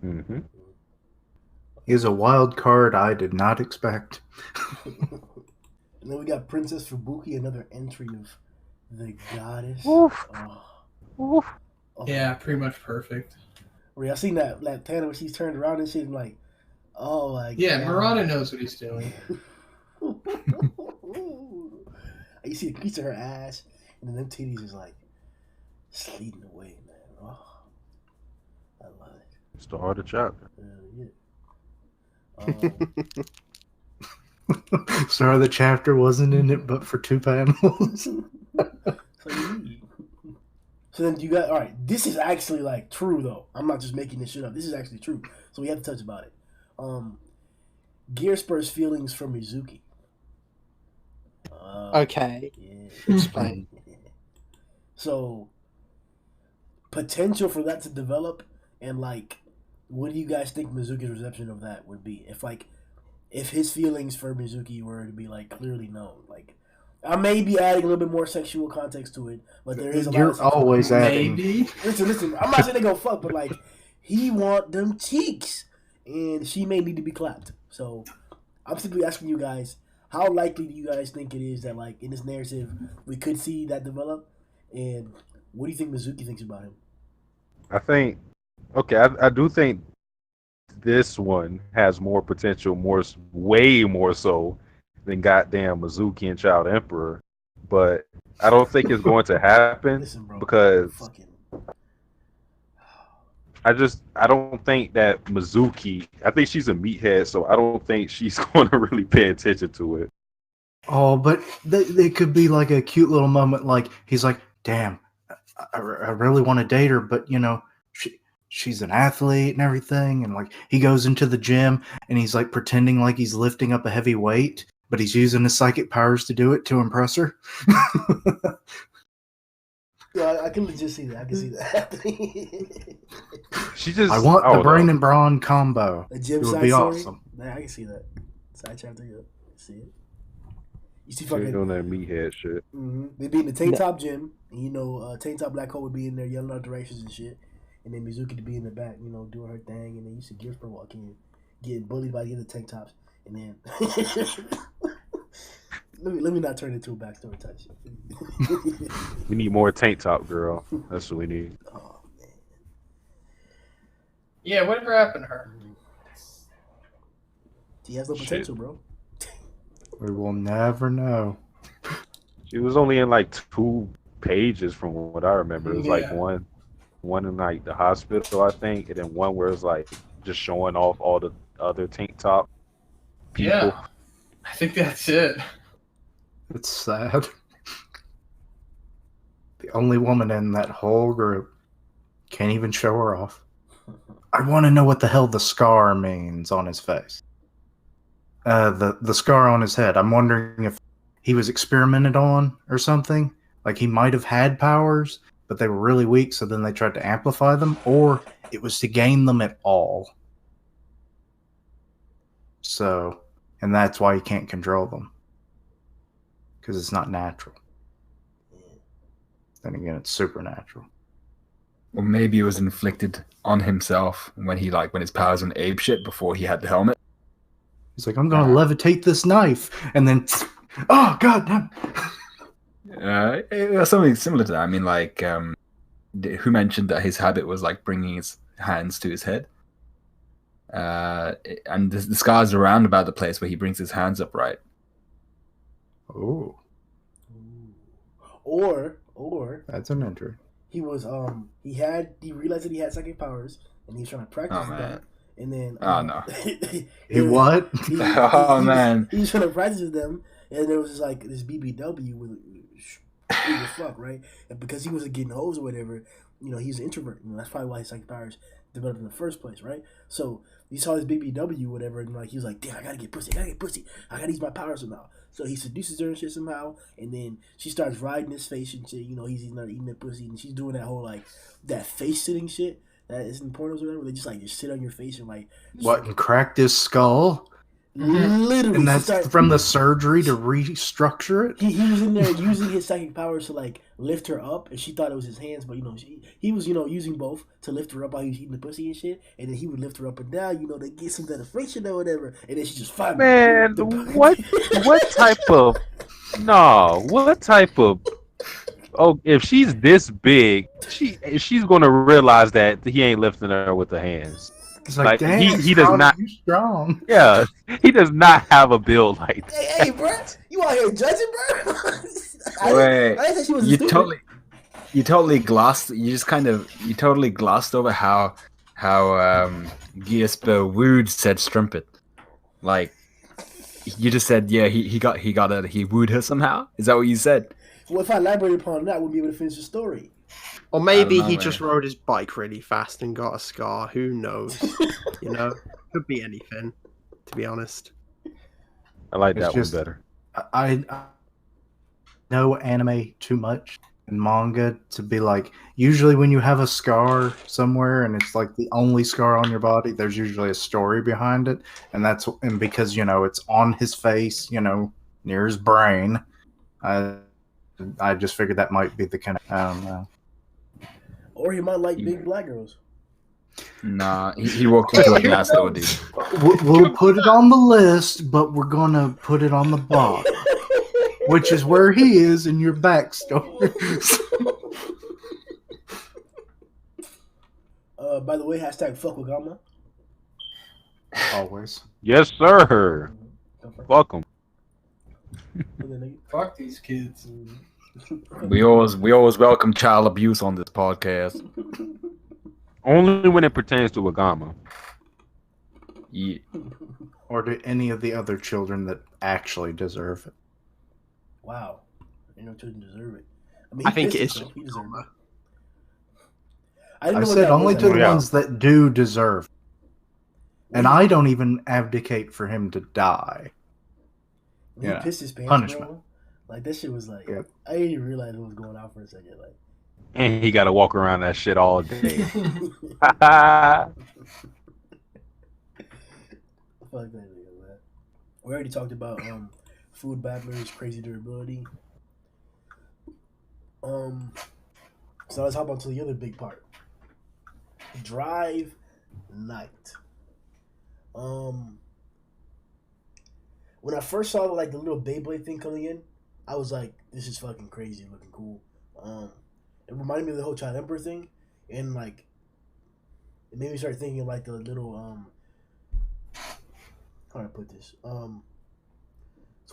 Mm-hmm. He's a wild card I did not expect. And then we got Princess Fubuki, another entry of the goddess. Oof. Oh, Yeah, pretty much perfect. Where I seen that panel where she's turned around and she's like, oh my Yeah, god. Murata knows what he's doing. You see the crease of her ass, and then them titties is like sleeping away, man. Oh, I love it. Start the chapter. Yeah. Sorry, the chapter wasn't in it, but for 2 panels. So then you got, all right, this is actually like true though. I'm not just making this shit up. This is actually true. So we have to touch about it. Gearsper's feelings for Mizuki. Okay. Yeah. Explain. So potential for that to develop, and like, what do you guys think Mizuki's reception of that would be? If his feelings for Mizuki were to be like clearly known, like I may be adding a little bit more sexual context to it, but there is a lot You're of sexual always context. adding. Maybe. Listen. I'm not saying they go fuck, but like he want them cheeks, and she may need to be clapped. So I'm simply asking you guys, how likely do you guys think it is that like in this narrative we could see that develop, and what do you think Mizuki thinks about him? I think, okay, I do think this one has more potential, way more so than goddamn Mizuki and Child Emperor, but I don't think it's going to happen. Listen, bro, because fucking. I don't think that Mizuki, I think she's a meathead, so I don't think she's going to really pay attention to it. Oh, but they could be like a cute little moment. Like he's like, "Damn, I really want to date her, but you know, she's an athlete and everything." And like he goes into the gym and he's like pretending like he's lifting up a heavy weight, but he's using his psychic powers to do it to impress her. Yeah, I can legit see that. I can see that happening. She just, I want the brain know. and brawn combo. A gym It would side be story? awesome. Yeah, I can see that. Side chapter, yeah. I see it. You see She's fucking. doing that meathead shit. They'd be in the tank top gym, and you know, tank top Black Hole would be in there yelling out directions and shit, and then Mizuki to be in the back, you know, doing her thing, and then you see Gearsper walk in, getting bullied by the other tank tops, and then let me not turn it into a backstory type shit. We need more tank top, girl. That's what we need. Oh man. Yeah, whatever happened to her? She has no potential, bro. We will never know. She was only in like 2 pages from what I remember. It was like Yeah. one in like the hospital, I think, and then one where it's like just showing off all the other tank top people. Yeah. I think that's it. It's sad. The only woman in that whole group can't even show her off. I want to know what the hell the scar means on his face. The scar on his head. I'm wondering if he was experimented on or something. Like he might have had powers, but they were really weak, so then they tried to amplify them, or it was to gain them at all. So, and that's why he can't control them. Because it's not natural. Then again, it's supernatural. Or maybe it was inflicted on himself when his powers went apeshit before he had the helmet. He's like, I'm gonna levitate this knife, and then, oh god damn. It was something similar to that. I mean, like, who mentioned that his habit was like bringing his hands to his head? And the scars around about the place where he brings his hands up, right? Oh, Or that's an entry. he was he realized that he had psychic powers and he was trying to practice them, and then no. He what? Man. He was trying to practice them, and there was just like this BBW with as fuck, right? And because he wasn't getting hoes or whatever, he's an introvert. That's probably why his psychic powers developed in the first place, right? So he saw his BBW, whatever, and like he was like, damn, I gotta get pussy, I gotta use my power somehow. So he seduces her and shit somehow, and then she starts riding his face and shit. He's eating that pussy, and she's doing that whole like that face sitting shit that is in pornos or whatever. They just like just sit on your face and like What, and cracked his skull? Literally, And that's from the surgery to restructure it? He was in there using his psychic powers to like lift her up, and she thought it was his hands, but he was using both to lift her up while he was eating the pussy and shit, and then he would lift her up and down, to get some satisfaction or whatever, and then she just fight. Man, what type of if she's this big, she's gonna realize that he ain't lifting her with the hands. It's like, damn, he does not. You strong. Yeah, he does not have a build like that. Hey, bro, you out here judging, bro? Wait, I didn't say she was you stupid. totally glossed over how Gearsper wooed said strumpet. Like, you just said, yeah, he wooed her somehow. Is that what you said? Well, if I elaborated upon that, I wouldn't be able to finish the story. Or maybe know, he man. just rode his bike really fast and got a scar. Who knows? Could be anything, to be honest. I like It's that just- one better. I know anime too much and manga to be like, usually when you have a scar somewhere and it's like the only scar on your body, there's usually a story behind it, and because it's on his face, near his brain. I just figured that might be the kind of, I don't know. Or he might like big black girls. Nah, he walked into a glass door, dude. We'll put it on the list, but we're gonna put it on the bottom, which is where he is in your backstory. By the way, hashtag fuck Wagama. Always. Yes, sir. Fuck 'em. Fuck these kids. We always welcome child abuse on this podcast. Only when it pertains to Agama. Yeah. Or to any of the other children that actually deserve it. Wow. No children deserve it. I think it is He deserved trauma. it. I didn't I know what said that only was. to the Yeah. ones that do deserve it. And I don't even abdicate for him to die. When he Yeah. pissed his pants, Punishment. bro. Like, that shit was like, Yep. I didn't even realize what was going on for a second. Like, And he got to walk around that shit all day. fuck that nigga, man. We already talked about food battlers, crazy durability. So let's hop on to the other big part. Drive night. When I first saw like the little Beyblade thing coming in, I was like, this is fucking crazy, looking cool. It reminded me of the whole Child Emperor thing, and like it made me start thinking of like the little how do I put this? So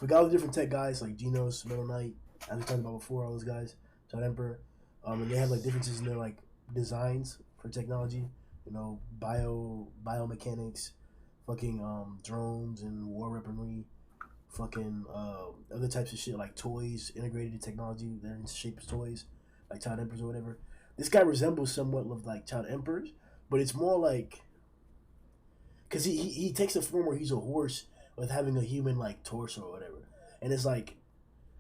we got all the different tech guys like Genos, Metal Knight, as we talked about before, all those guys, Child Emperor, and they have like differences in their like designs for technology, biomechanics, fucking drones and war weaponry, fucking other types of shit like toys, integrated technology. They're in shape of toys, like Child Emperors or whatever. This guy resembles somewhat of like Child Emperors, but it's more like, because he takes the form where he's a horse with having a human like torso or whatever, and it's like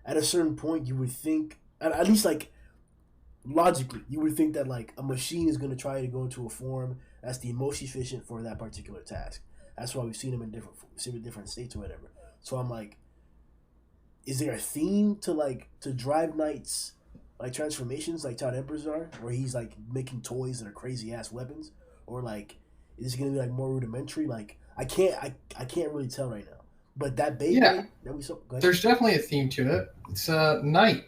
at a certain point you would think, at least like logically, you would think that like a machine is going to try to go into a form that's the most efficient for that particular task. That's why we've seen them in different states or whatever. So I'm like, is there a theme to Drive Knight's like transformations like Child Emperors are, where he's like making toys that are crazy ass weapons, or like is it gonna be like more rudimentary? Like I can't really tell right now. But that Beyblade Yeah. that we saw. Go ahead. There's definitely a theme to it. It's night.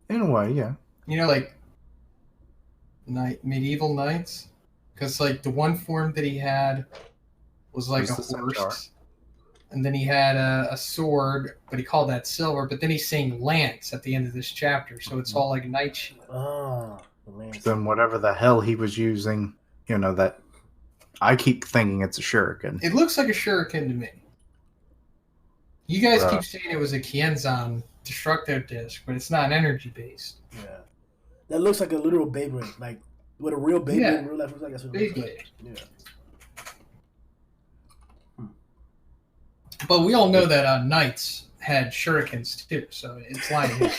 In a way, yeah. You know, like medieval knights, because like the one form that he had was like Was a the horse, centaur. and then he had a sword, but he called that silver. But then he's saying lance at the end of this chapter, so it's all like knight shield. Ah, the lance. Then whatever the hell he was using, that I keep thinking it's a shuriken. It looks like a shuriken to me. You guys Bruh. keep saying it was a Kienzan destructo disc, but it's not energy based. Yeah. That looks like a literal Beyblade. Like, what a real Beyblade Yeah. in real life looks like. That's what it looks like. Beyblade. Yeah. But we all know that knights had shurikens too, so it's lying.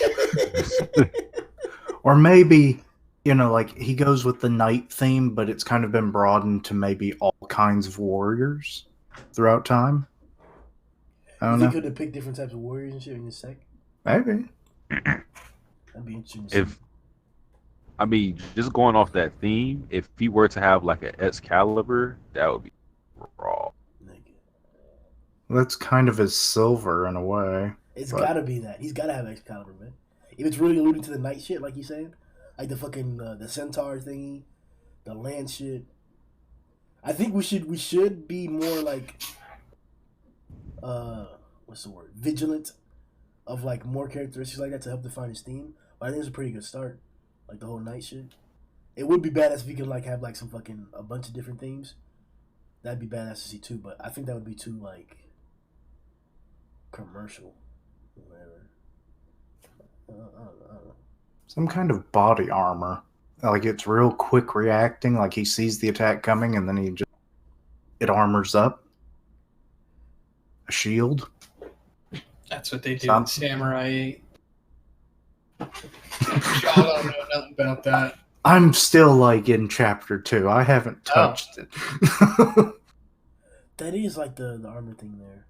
Or maybe, like he goes with the knight theme, but it's kind of been broadened to maybe all kinds of warriors throughout time. I You don't think know. he'll depict different types of warriors and shit in this sec? Maybe. That'd be interesting to see. Just going off that theme, if he were to have like an Excalibur, that would be raw. Nigga. That's kind of his silver in a way. It's But- gotta be that. He's gotta have Excalibur, man. If it's really alluding to the knight shit, like you saying, like the fucking the centaur thingy, the land shit. I think we should be more like what's the word? Vigilant of like more characteristics like that to help define his theme. But I think it's a pretty good start. Like the whole night shit. It would be badass if we could like have like some fucking a bunch of different themes. That'd be badass to see too, but I think that would be too like commercial. Whatever. I don't know. Some kind of body armor. Like it's real quick reacting, like he sees the attack coming and then it armors up. A shield. That's what they do in Something. Samurai 8. I don't know nothing about that. I'm still like in chapter 2. I haven't touched it. That is like the armor thing there.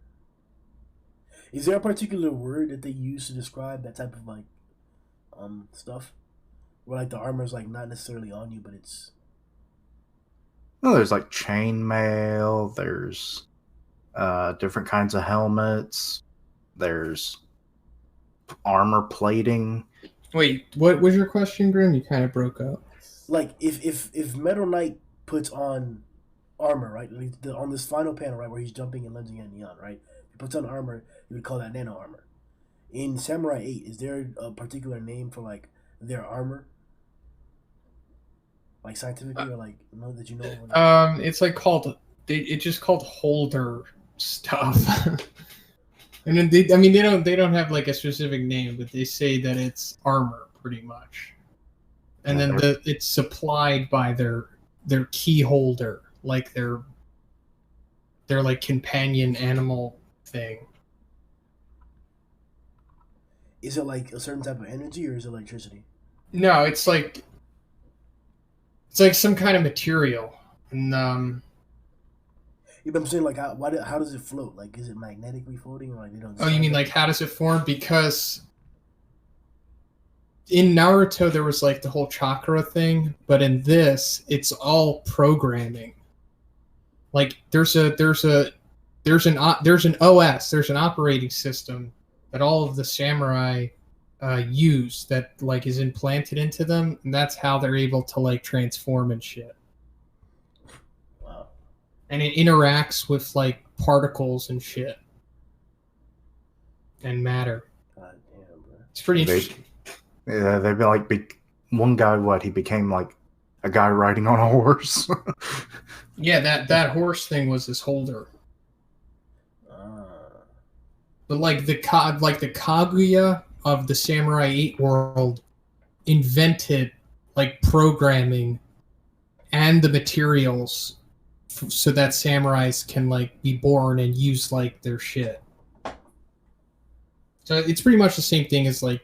Is there a particular word that they use to describe that type of like stuff? Where like the armor is like not necessarily on you, but it's Well, there's like chainmail, there's different kinds of helmets, there's armor plating. Wait, what was your question, Grimm? You kind of broke up. like if Metal Knight puts on armor, right? Like on this final panel, right, where he's jumping and lunging at Nyan, right? He puts on armor, you would call that nano armor. In Samurai 8, is there a particular name for like their armor? Like scientifically or like that you know of? It's like called. It's just called holder stuff. And then they don't have like a specific name, but they say that it's armor pretty much. And then it's supplied by their key holder, like their like companion animal thing. Is it like a certain type of energy or is it electricity? No, it's like some kind of material. And Yeah, but I'm saying like how does it float? Like is it magnetically floating or like they don't? oh, you mean like how does it form? Because in Naruto there was like the whole chakra thing, but in this it's all programming. Like there's an OS, there's an operating system that all of the samurai use that like is implanted into them, and that's how they're able to like transform and shit. Wow. And it interacts with like particles and shit and matter. God damn, bro. It's pretty interesting. Yeah, they'd be like, one guy, he became like a guy riding on a horse. Yeah, that horse thing was his holder. But like the Kaguya of the Samurai 8 world invented like programming and the materials so that samurais can like be born and use like their shit. So it's pretty much the same thing as like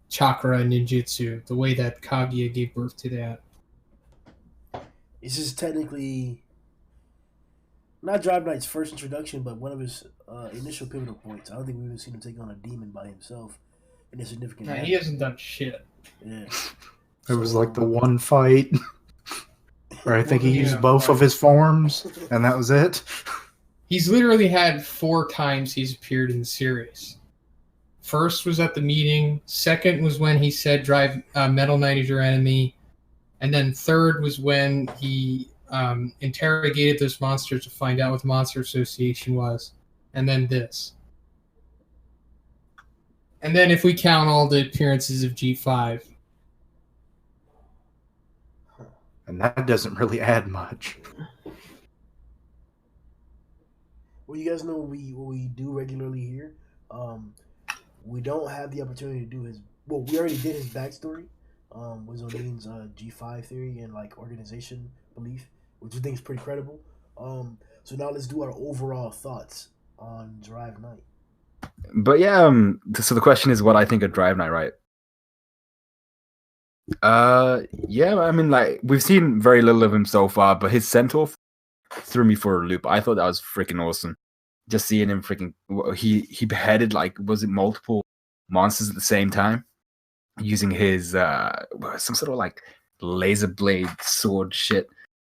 chakra and ninjutsu, the way that Kaguya gave birth to that. This is technically not Drive Knight's first introduction, but one of his initial pivotal points. I don't think we've even seen him take on a demon by himself in a significant Nah, manner. he hasn't done shit. Yeah. It was like the one fight. Or I think he Yeah, used both right. of his forms, and that was it. He's literally had 4 times he's appeared in the series. First was at the meeting. Second was when he said drive Metal Knight is your enemy. And then third was when he interrogated those monsters to find out what the Monster Association was. And then this. And then if we count all the appearances of G5. And that doesn't really add much. Well, you guys know what we do regularly here. We don't have the opportunity to do his. Well, we already did his backstory. Was Zhoniin's G5 theory and like organization belief, which I think is pretty credible. So now let's do our overall thoughts on Drive Night. But yeah, so the question is what I think of Drive Night, right? Yeah, I mean, like, we've seen very little of him so far, but his centaur threw me for a loop. I thought that was freaking awesome. Just seeing him he beheaded, like, was it multiple monsters at the same time? Using his, some sort of, like, laser blade sword shit.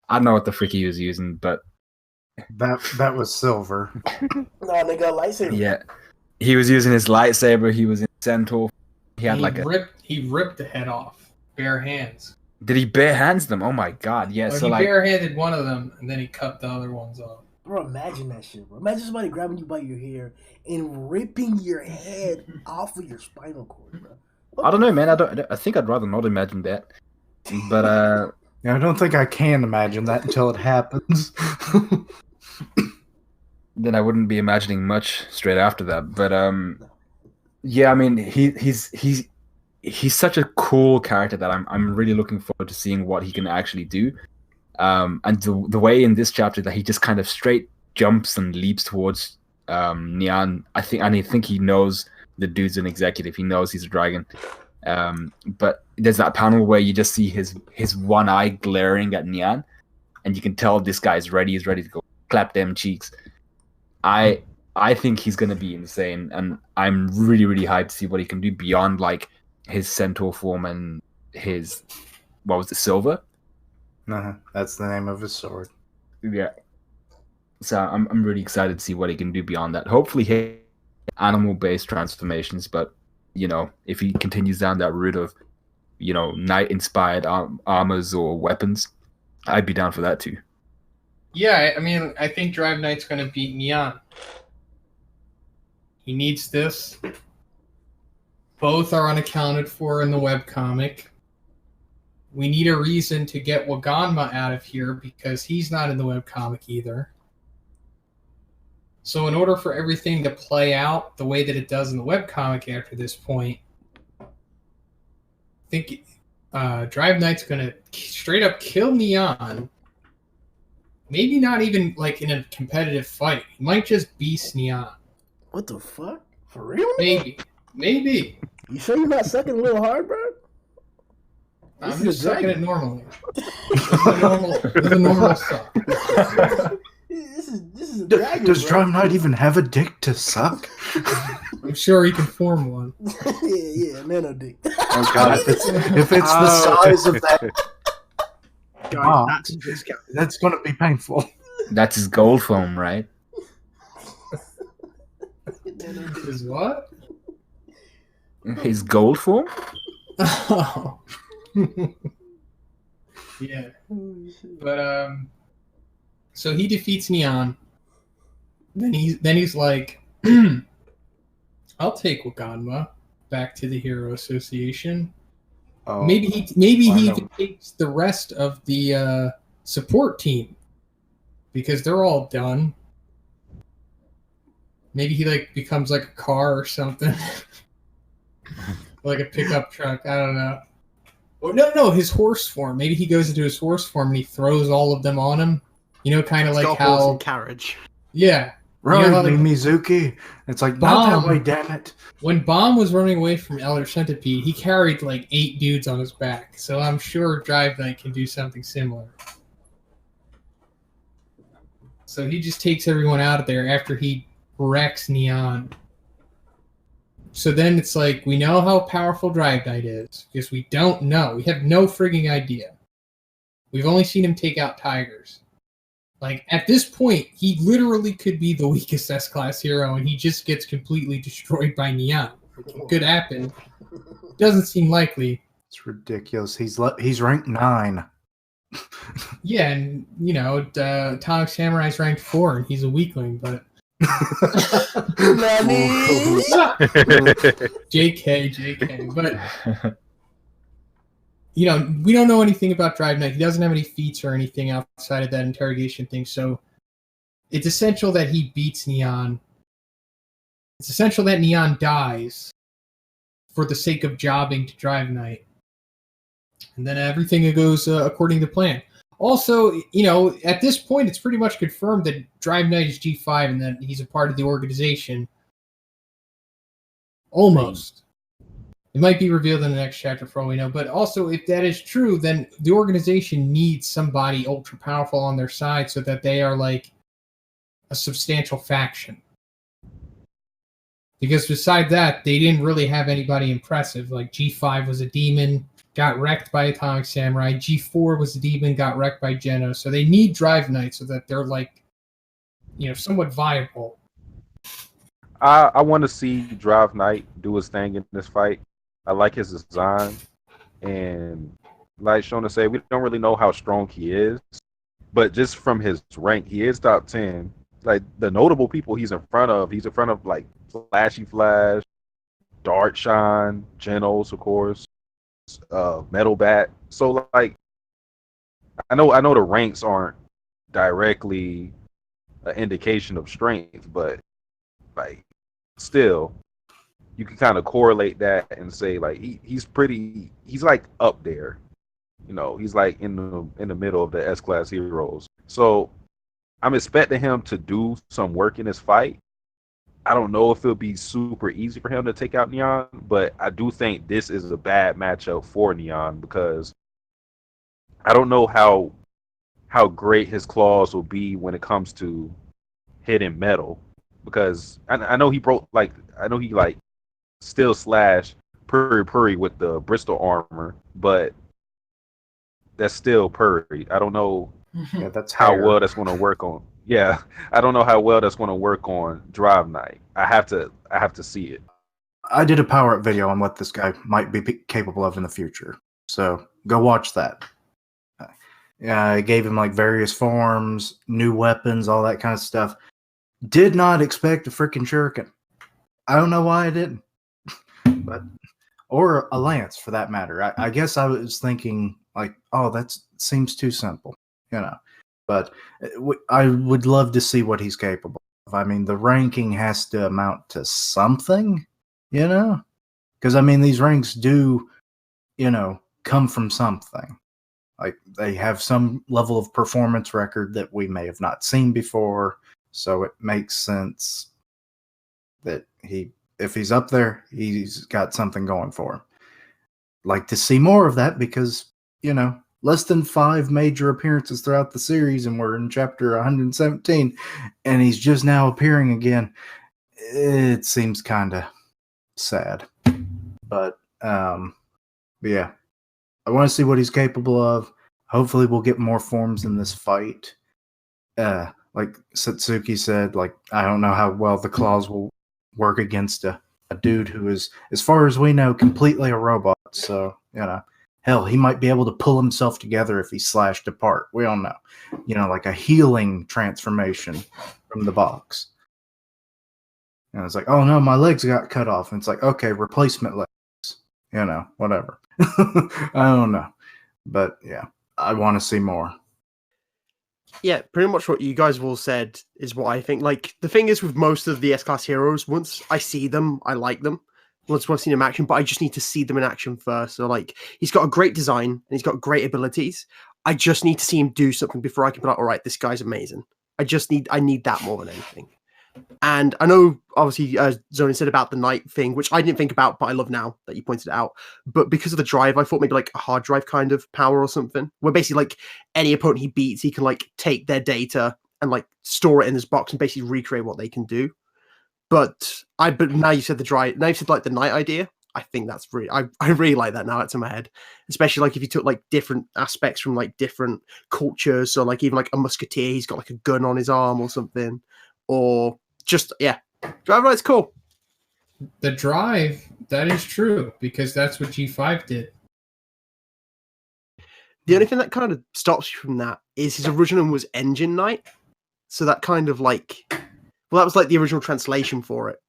I don't know what the frick he was using, but... That was silver. Nah, they got lightsaber. Yeah. He was using his lightsaber, he was in centaur. He had, He ripped the head off. Bare hands. Did he bare hands them? Oh my god, yeah. Or So he like, barehanded one of them, and then he cut the other ones off. Bro, imagine that shit, bro. Imagine somebody grabbing you by your hair and ripping your head off of your spinal cord, bro. I don't know, man. I think I'd rather not imagine that. But I don't think I can imagine that until it happens. then I wouldn't be imagining much straight after that. But yeah, I mean, he's such a cool character that I'm really looking forward to seeing what he can actually do. And the way in this chapter that he just kind of straight jumps and leaps towards Nyan. I think he knows the dude's an executive. He knows he's a dragon. But there's that panel where you just see his one eye glaring at Nyan, and you can tell this guy's ready. He's ready to go clap them cheeks. I think he's gonna be insane, and I'm really, really hyped to see what he can do beyond like his centaur form and his silver. That's the name of his sword. Yeah. So I'm really excited to see what he can do beyond that. Hopefully, he animal-based transformations, but you know, if he continues down that route of, you know, knight-inspired armors or weapons, I'd be down for that too. Yeah, I mean, I think Drive Knight's going to beat Nyan. He needs this. Both are unaccounted for in the webcomic. We need a reason to get Waganma out of here because he's not in the webcomic either. So in order for everything to play out the way that it does in the webcomic after this point, I think Drive Knight's going to straight up kill Nyan. Maybe not even like in a competitive fight. He might just beast Nyan. What the fuck? For real? Maybe. You sure you're not sucking a little hard, bro? I'm just sucking it normally. It's a normal suck. This is a dragon. Does bro. Drive Knight even have a dick to suck? I'm sure he can form one. yeah, nano dick. Oh god, if it's the size of that, Guys, that's a discount. that's going to be painful. That's his gold foam, right? Nano dick. Is what? His gold form? Oh. Yeah. But so he defeats Nyan. Then he's like, I'll take Waganma back to the Hero Association. Oh, Maybe he even takes the rest of the support team because they're all done. Maybe he like becomes like a car or something, like a pickup truck. I don't know. Or no, his horse form. Maybe he goes into his horse form and he throws all of them on him. You know, kind of It's like got horse how and carriage. yeah. right, You know, like- Mizuki. It's like, not Bomb. that way, damn it. When Bomb was running away from Elder Centipede, he carried like 8 dudes on his back. So I'm sure Drive Knight can do something similar. So he just takes everyone out of there after he wrecks Nyan. So then it's like, we know how powerful Drive Knight is. Because we don't know. We have no frigging idea. We've only seen him take out tigers. Like, at this point, he literally could be the weakest S-Class hero, and he just gets completely destroyed by Nyan. It could happen. Doesn't seem likely. It's ridiculous. He's ranked 9. Yeah, and, Atomic Samurai's ranked 4, and he's a weakling, but... JK, but... we don't know anything about Drive Knight. He doesn't have any feats or anything outside of that interrogation thing, so it's essential that he beats Nyan. It's essential that Nyan dies for the sake of jobbing to Drive Knight. And then everything goes according to plan. Also, at this point, it's pretty much confirmed that Drive Knight is G5 and that he's a part of the organization. Almost. It might be revealed in the next chapter for all we know. But also, if that is true, then the organization needs somebody ultra powerful on their side so that they are like a substantial faction. Because beside that, they didn't really have anybody impressive. Like G5 was a demon, got wrecked by Atomic Samurai. G4 was a demon, got wrecked by Genos. So they need Drive Knight so that they're like, somewhat viable. I want to see Drive Knight do his thing in this fight. I like his design, and like Shona said, we don't really know how strong he is, but just from his rank, he is top 10. Like the notable people he's in front of like Flashy Flash, Dart Shine, Genos, of course, Metal Bat. So like, I know the ranks aren't directly an indication of strength, but like still. You can kind of correlate that and say like he's like up there, he's like in the middle of the S-Class heroes. So I'm expecting him to do some work in this fight. I don't know if it'll be super easy for him to take out Nyan, but I do think this is a bad matchup for Nyan because I don't know how great his claws will be when it comes to hitting metal, because I know he still slash Puri with the Bristol armor, but that's still Puri. I don't know that's how hair. well that's going to work on. Yeah, I don't know how well that's going to work on Drive Knight. I have to see it. I did a power up video on what this guy might be capable of in the future, so go watch that. I gave him like various forms, new weapons, all that kind of stuff. Did not expect a freaking shuriken. I don't know why I didn't. But or a lance for that matter. I guess I was thinking like, oh, that seems too simple, But I would love to see what he's capable of. I mean, the ranking has to amount to something, because I mean these ranks do, come from something. Like they have some level of performance record that we may have not seen before, so it makes sense that if he's up there, he's got something going for him. Like to see more of that because, less than 5 major appearances throughout the series, and we're in chapter 117, and he's just now appearing again. It seems kind of sad. But, yeah. I want to see what he's capable of. Hopefully we'll get more forms in this fight. Like Satsuki said, like, I don't know how well the claws will work against a dude who is, as far as we know, completely a robot. So, hell, he might be able to pull himself together if he's slashed apart. We don't know. Like a healing transformation from the box. And it's like, oh no, my legs got cut off. And it's like, okay, replacement legs. Whatever. I don't know. But yeah, I want to see more. Yeah, pretty much what you guys have all said is what I think. Like, the thing is with most of the S-Class heroes, once I see them, I like them. Once I've seen them in action, but I just need to see them in action first. So, like, he's got a great design, and he's got great abilities. I just need to see him do something before I can be like, all right, this guy's amazing. I need that more than anything. And I know, obviously, Zhoniin said about the Knight thing, which I didn't think about, but I love now that you pointed it out. But because of the drive, I thought maybe like a hard drive kind of power or something, where basically like any opponent he beats, he can like take their data and like store it in this box and basically recreate what they can do. But now you said the drive, now you said like the Knight idea. I think that's really I really like that now. It's in my head, especially like if you took like different aspects from like different cultures. So like even like a musketeer, he's got like a gun on his arm or something, or just Drive Night's cool. The drive, that is true, because that's what G5 did. The only thing that kind of stops you from that is his original was Engine Knight. So that kind of like, well, that was like the original translation for it.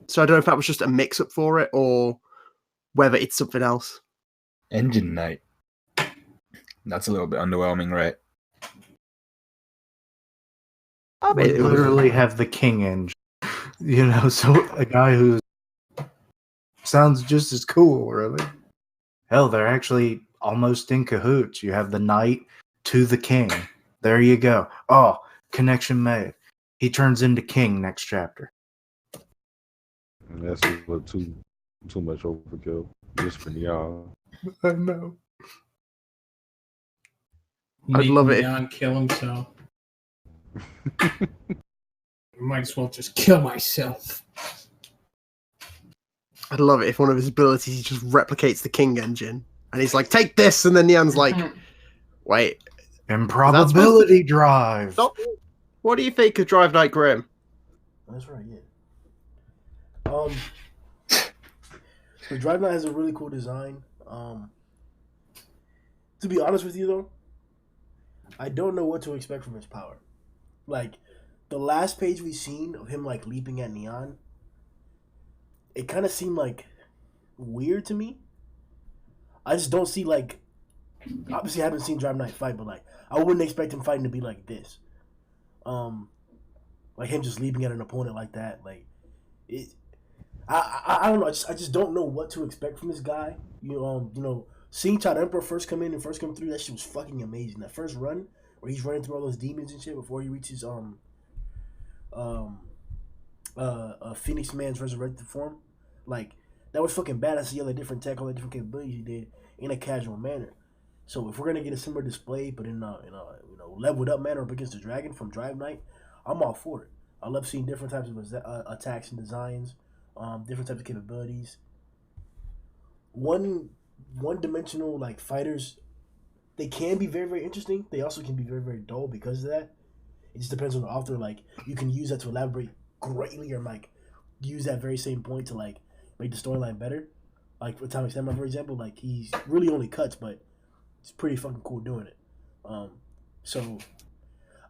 So I don't know if that was just a mix-up for it or whether it's something else. Engine Knight. That's a little bit underwhelming, right? I mean, We literally have the king engine. You know, so a guy who sounds just as cool, really. Hell, they're actually almost in cahoots. You have the knight to the king. There you go. Oh, connection made. He turns into king next chapter. That's a little too much overkill just for Nyan. I know. I'd love it if- Nyan kill himself. Might as well just kill myself. I'd love it if one of his abilities he just replicates the king engine. And he's like, take this! And then Nyan's like, wait. Improbability drive. Stop. What do you think of Drive Night Grimm? That's right, yeah. So Drive Night has a really cool design. To be honest with you, though, I don't know what to expect from his power. Like, the last page we seen of him, like, leaping at Nyan, it kind of seemed, like, weird to me. I just don't see, like, obviously I haven't seen Drive Night fight, but, like, I wouldn't expect him fighting to be like this. Like, him just leaping at an opponent like that, like, I don't know. I just don't know what to expect from this guy. You know, seeing Child Emperor first come in and first come through, that shit was fucking amazing. That first run where he's running through all those demons and shit before he reaches Phoenix Man's resurrected form, like that was fucking badass. See all the different tech, all the different capabilities he did in a casual manner. So if we're gonna get a similar display, but in a leveled up manner up against the dragon from Drive Night, I'm all for it. I love seeing different types of attacks and designs. Different types of capabilities. One dimensional like fighters, they can be very, very interesting. They also can be very, very dull because of that. It just depends on the author. Like, you can use that to elaborate greatly, or like use that very same point to like make the storyline better. Like for Atomic Samurai, for example, like he's really only cuts, but it's pretty fucking cool doing it. So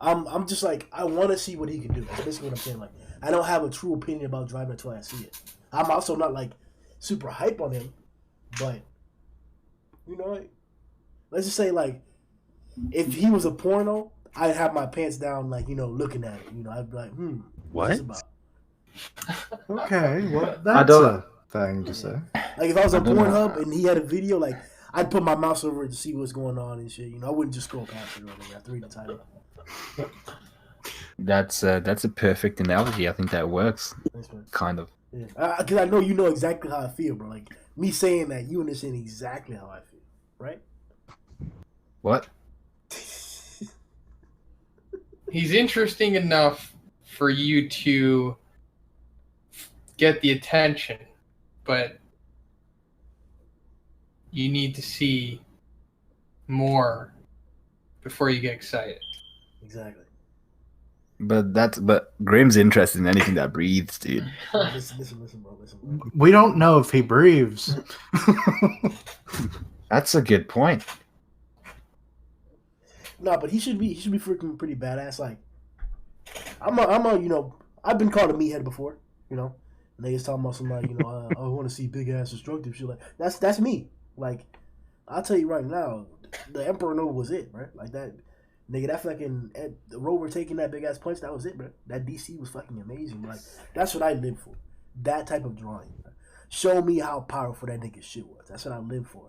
I'm just like, I want to see what he can do. That's basically what I'm saying. Like, I don't have a true opinion about Drive until I see it. I'm also not like super hype on him, but you know, like, let's just say like if he was a porno, I'd have my pants down, like, you know, looking at it. You know, I'd be like, what's this about? Okay, well, that's a thing to say. Like if I was on Pornhub and he had a video, like I'd put my mouse over it to see what's going on and shit. You know, I wouldn't just scroll past it or whatever. I have to read the title. That's a perfect analogy. I think that works. Thanks, man. Kind of. Yeah, because I know you know exactly how I feel, bro. Like me saying that, you understand exactly how I feel, right? What? He's interesting enough for you to get the attention, but you need to see more before you get excited. Exactly. But Grimm's interested in anything that breathes, dude. Listen, bro. We don't know if he breathes. That's a good point. No, but he should be freaking pretty badass. Like, I'm a you know, I've been called a meathead before, you know. Niggas talking about somebody, you know, I want to see big ass destructive shit. Like, that's me. Like, I'll tell you right now, the Emperor Nova was it, bro. Like that, nigga, that fucking the Rover taking that big ass punch, that was it, bro. That DC was fucking amazing. Like, that's what I live for. That type of drawing. Bro. Show me how powerful that nigga shit was. That's what I live for.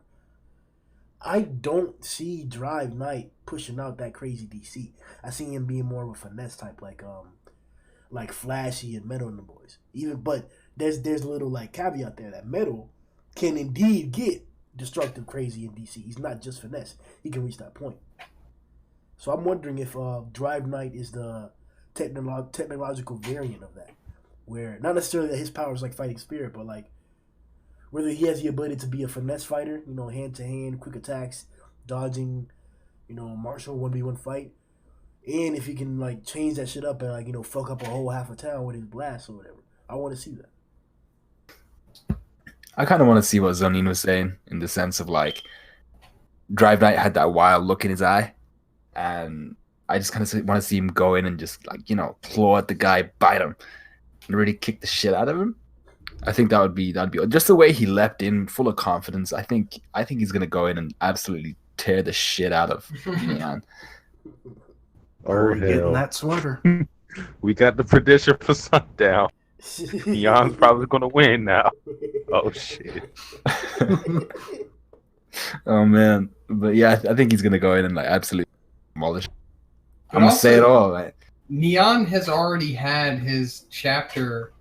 I don't see Drive Night pushing out that crazy DC. I see him being more of a finesse type, like Flashy and Metal and the boys. But there's a little like caveat there that Metal can indeed get destructive crazy in DC. He's not just finesse. He can reach that point. So I'm wondering if Drive Night is the technological variant of that, where not necessarily that his power is like fighting spirit, but like whether he has the ability to be a finesse fighter, hand to hand, quick attacks, dodging, martial 1v1 fight, and if he can like change that shit up and like fuck up a whole half a town with his blast or whatever. I want to see that. I kind of want to see what Zhoniin was saying in the sense of like Drive Knight had that wild look in his eye, and I just kind of want to see him go in and just like claw at the guy, bite him, and really kick the shit out of him. I think that'd be just the way he leapt in, full of confidence. I think he's gonna go in and absolutely tear the shit out of Nyan. Or getting that sweater. We got the prediction for Sundown. Nyan's probably gonna win now. Oh shit. Oh man, but yeah, I think he's gonna go in and like absolutely demolish. But I'm gonna say it also, all. Right? Nyan has already had his chapter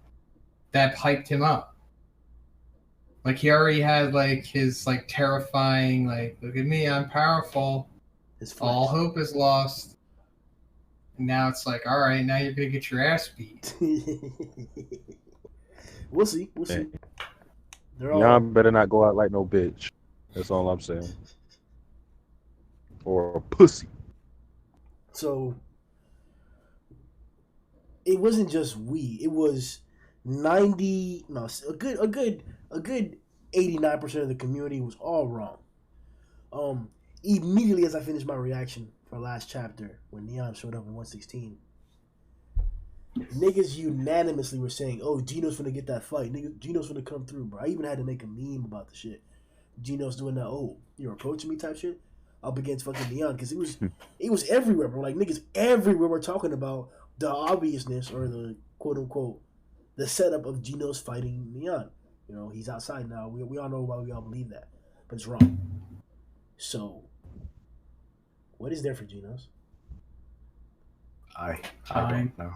that hyped him up. Like he already had like his like terrifying like, look at me, I'm powerful. All hope is lost. And now it's like, all right, now you're gonna get your ass beat. We'll see. Nyan better not go out like no bitch. That's all I'm saying. Or a pussy. So it wasn't just we. It was a good 89% of the community was all wrong. Immediately as I finished my reaction for last chapter when Nyan showed up in 116, niggas unanimously were saying, "Oh, Genos finna get that fight. Nigga, Genos finna come through, bro." I even had to make a meme about the shit. Genos doing that. "Oh, you're approaching me" type shit up against fucking Nyan, because it was everywhere, bro. Like niggas everywhere were talking about the obviousness or the quote unquote the setup of Genos fighting Nyan. He's outside now. We all know why we all believe that, but it's wrong. So, what is there for Genos? I don't know.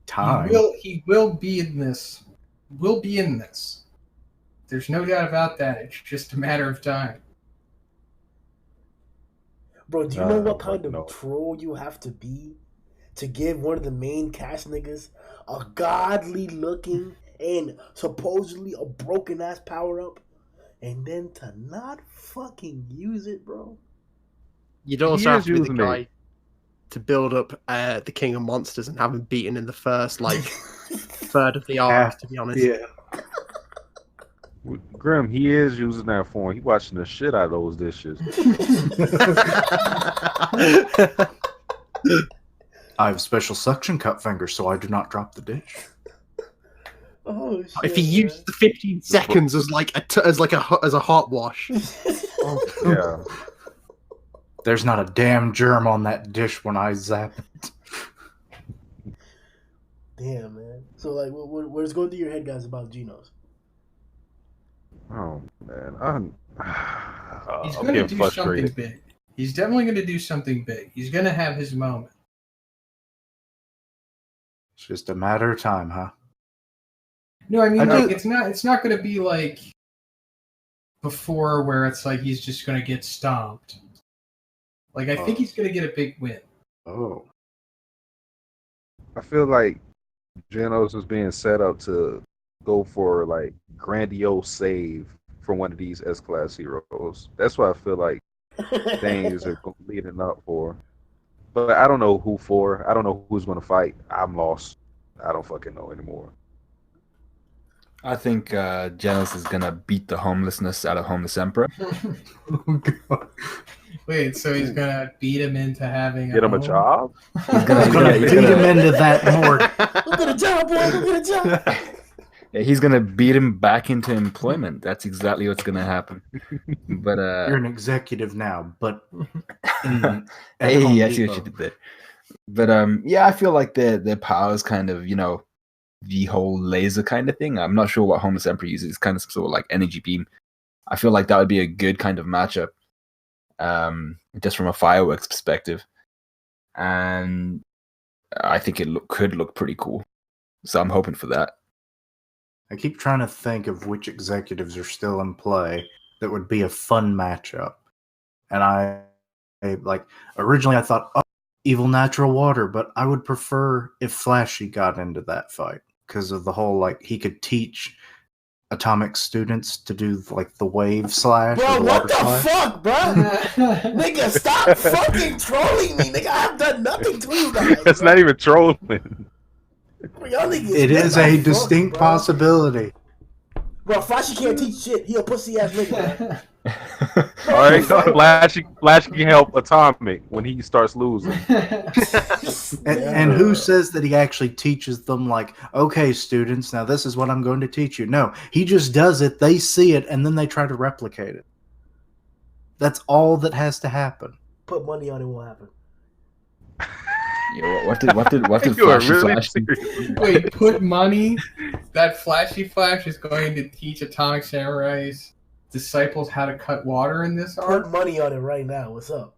Time. He will be in this. Will be in this. There's no doubt about that. It's just a matter of time. Bro, do you know what kind of troll you have to be to give one of the main cast niggas a godly looking and supposedly a broken ass power up, and then to not fucking use it, bro? You'd also have to be the guy to build up the King of Monsters and have him beaten in the first third of the arc. To be honest, yeah. Grimm, he is using that form. He watching the shit out of those dishes. I have special suction cup fingers, so I do not drop the dish. Oh shit! If he used the 15 seconds as a hot wash. Yeah. There's not a damn germ on that dish when I zap it. Damn, man. So like, what's going through your head, guys, about Genos? Oh man, He's I'm going to getting do something frustrated. big. He's definitely going to do something big. He's going to have his moment. It's just a matter of time, huh? No, I mean, like, it's not going to be like before where it's like he's just going to get stomped. Like, I think he's going to get a big win. Oh. I feel like Genos is being set up to go for like grandiose save from one of these S-class heroes. That's what I feel like things are leading up for. But I don't know who for. I don't know who's going to fight. I'm lost. I don't fucking know anymore. I think Genos is gonna beat the homelessness out of Homeless Emperor. Oh, God. Wait, so he's going to beat him into having Get him a job? He's gonna Beat him into that more. Go get a job, boy. Go get a job. Yeah, he's gonna beat him back into employment. That's exactly what's gonna happen. But You're an executive now, but hey, I see what you did there. But yeah, I feel like their power is kind of the whole laser kind of thing. I'm not sure what Homeless Emperor uses. It's kind of some sort of like energy beam. I feel like that would be a good kind of matchup, just from a fireworks perspective, and I think it could look pretty cool. So I'm hoping for that. I keep trying to think of which executives are still in play that would be a fun matchup. And I originally I thought, Evil Natural Water, but I would prefer if Flashy got into that fight because of the whole, he could teach atomic students to do like the wave slash Bro, or the what water the slash. fuck, bro? Nigga, stop fucking trolling me, nigga. I've done nothing to you guys. That's bro. not even trolling. Bro, y'all niggas, It what is the a fuck, distinct bro? possibility. Bro, Flashy can't teach shit. He a pussy ass nigga, bro. All right, Flashy can help Atomic when he starts losing. And who says that he actually teaches them, like, okay, students, now this is what I'm going to teach you? No, he just does it, they see it, and then they try to replicate it. That's all that has to happen. Put money on it, won't happen. Yeah, what did You are Flashy really Flash? serious. Wait, put money that Flashy Flash is going to teach Atomic Samurai's disciples how to cut water in this Put arc? money on it right now. What's up?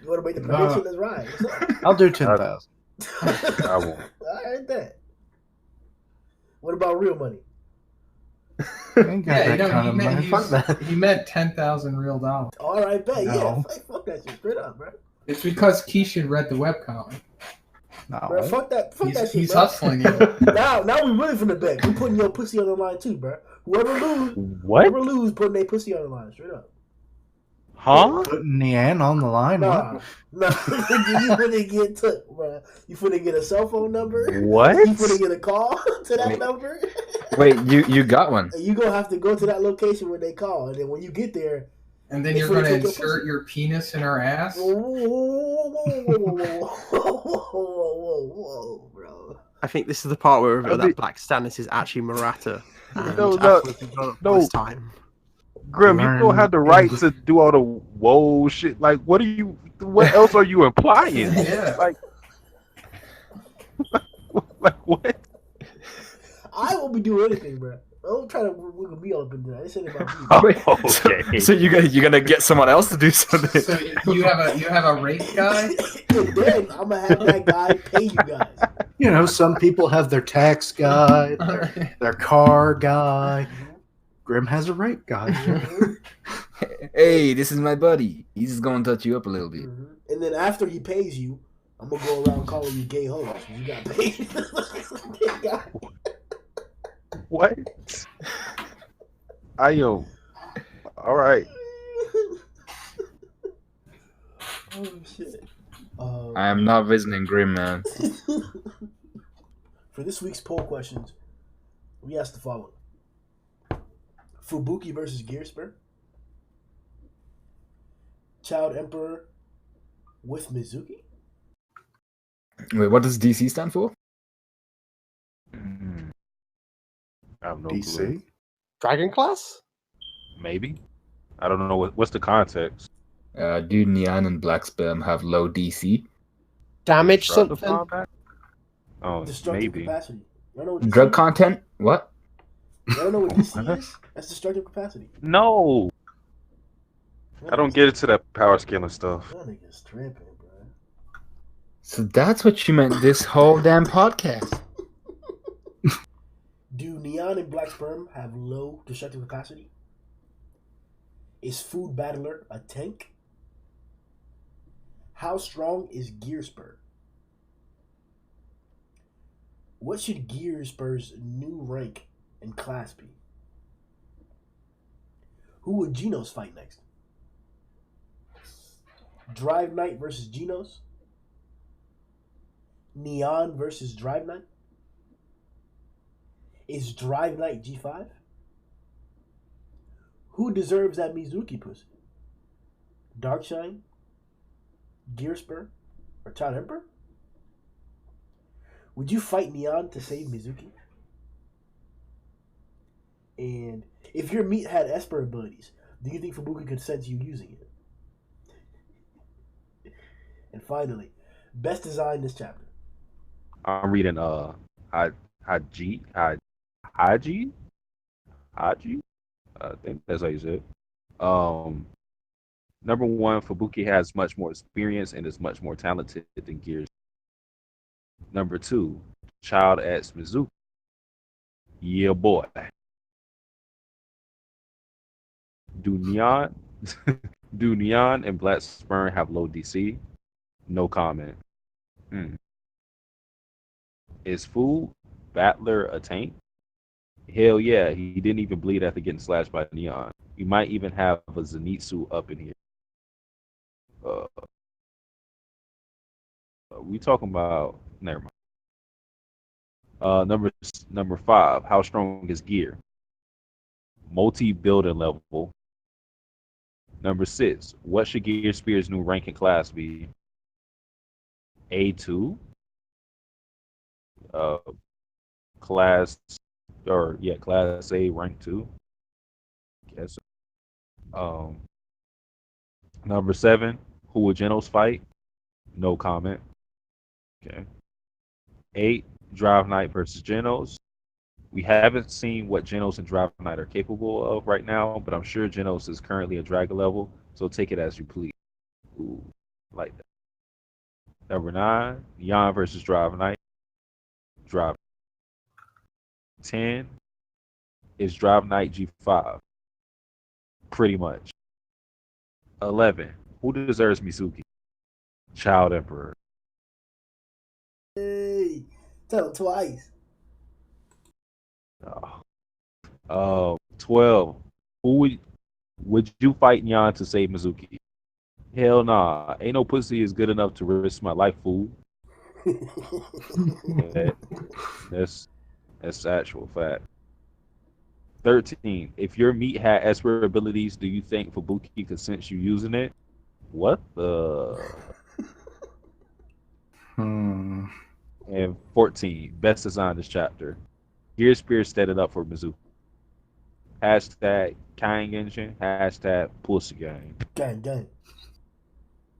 You want to make the prediction? Let's ride. What's up? I'll do 10,000. I won't. Alright, that. What about real money? I ain't got Yeah, that kind of money. Fuck that. he meant 10,000 real dollars. Alright, bet. No. Yeah, fuck that shit straight up, bro. It's because Keisha read the webcomic. Bro, No. fuck that shit, He's bro. hustling you. Now we really from the bet. We putting your pussy on the line too, bro. Whoever What? lose, putting their pussy on the line, straight up. Huh? Putting Nyan on the line? Nah, What? you finna get took, bro. You finna get a cell phone number. What? You finna get a call to that Wait. number. Wait, you got one? And you gonna have to go to that location when they call, and then when you get there, And then They you're finna going to take your insert pussy. your penis in her ass? whoa, bro. I think this is the part where we reveal I think- that Black Stannis is actually Murata. And No, Aphrodite has got no. this time. Grim, you don't Learn have the right in- to do all the whoa shit. Like, what else are you implying? Yeah. Like what? I won't be doing anything, bro. Don't try to wiggle me up into that. This ain't about me. Oh, Wait, okay. So you're gonna get someone else to do something? So you have a rape guy? And then I'm gonna have that guy pay you guys. You know, some people have their tax guy, their car guy. Grimm has a rape guy. Hey, this is my buddy. He's just gonna touch you up a little bit. Mhm. And then after he pays you, I'm gonna go around calling you gay hoes. You got paid. What? I am. All right. Oh shit. I am not visiting Grimm, man. For this week's poll questions, we asked the following: Fubuki versus Gearsper, Child Emperor with Mizuki, Wait, what does DC stand for? I have no clue. DC? Dragon Class? Maybe. I don't know what's the context. Do Nyan and Black Sperm have low DC? Damage Destructive something? combat? Oh, destructive maybe. capacity. You don't know what DC Drug is? content? What? You don't know what DC is? That's destructive capacity. No, I don't get into that power scaling stuff. That nigga's tripping, bro. So that's what you meant this whole damn podcast. Do Nyan and Black Sperm have low destructive capacity? Is Food Battler a tank? How strong is Gearsper? What should Gearsper's new rank and class be? Who would Genos fight next? Drive Knight versus Genos? Nyan versus Drive Knight? Is Drive Knight G5? Who deserves that Mizuki pussy? Darkshine? Gearsper? Or Child Emperor? Would you fight Nyan to save Mizuki? And if your meat had Esper abilities, do you think Fubuki could sense you using it? And finally, best design this chapter. I'm reading Haji. I think that's how you say it. Number one, Fubuki has much more experience and is much more talented than Gears. Number two, Child as Mizuki. Yeah, boy. Do Nyan and Black Sperm have low DC? No comment. Is Food Battler a tank? Hell yeah, he didn't even bleed after getting slashed by Nyan. We might even have a Zenitsu up in here. Uh, we talking about never mind. Number 5. How strong is gear? Multi-building level. Number 6. What should Gearspear's new rank and class be? A2. Uh, class class A, rank 2. Guess. Um, Number 7. Who would Genos fight? No comment. Okay. 8. Drive Knight versus Genos. We haven't seen what Genos and Drive Knight are capable of right now, but I'm sure Genos is currently a Dragon level, so take it as you please. Ooh, like that. Number 9, Nyan versus Drive Knight. Drive. 10 is Drive Knight G5. Pretty much. 11, who deserves Mizuki? Child Emperor. Hey, tell him twice. Oh. 12, who would you fight Nyan to save Mizuki? Hell nah. Ain't no pussy is good enough to risk my life, fool. That's actual fact. 13. If your meat had Esper abilities, do you think Fubuki could sense you using it? What the? And 14. Best design this chapter. Gearspear set it up for Mizuki. Hashtag Kying Engine. Hashtag Pussy Gang. Gang.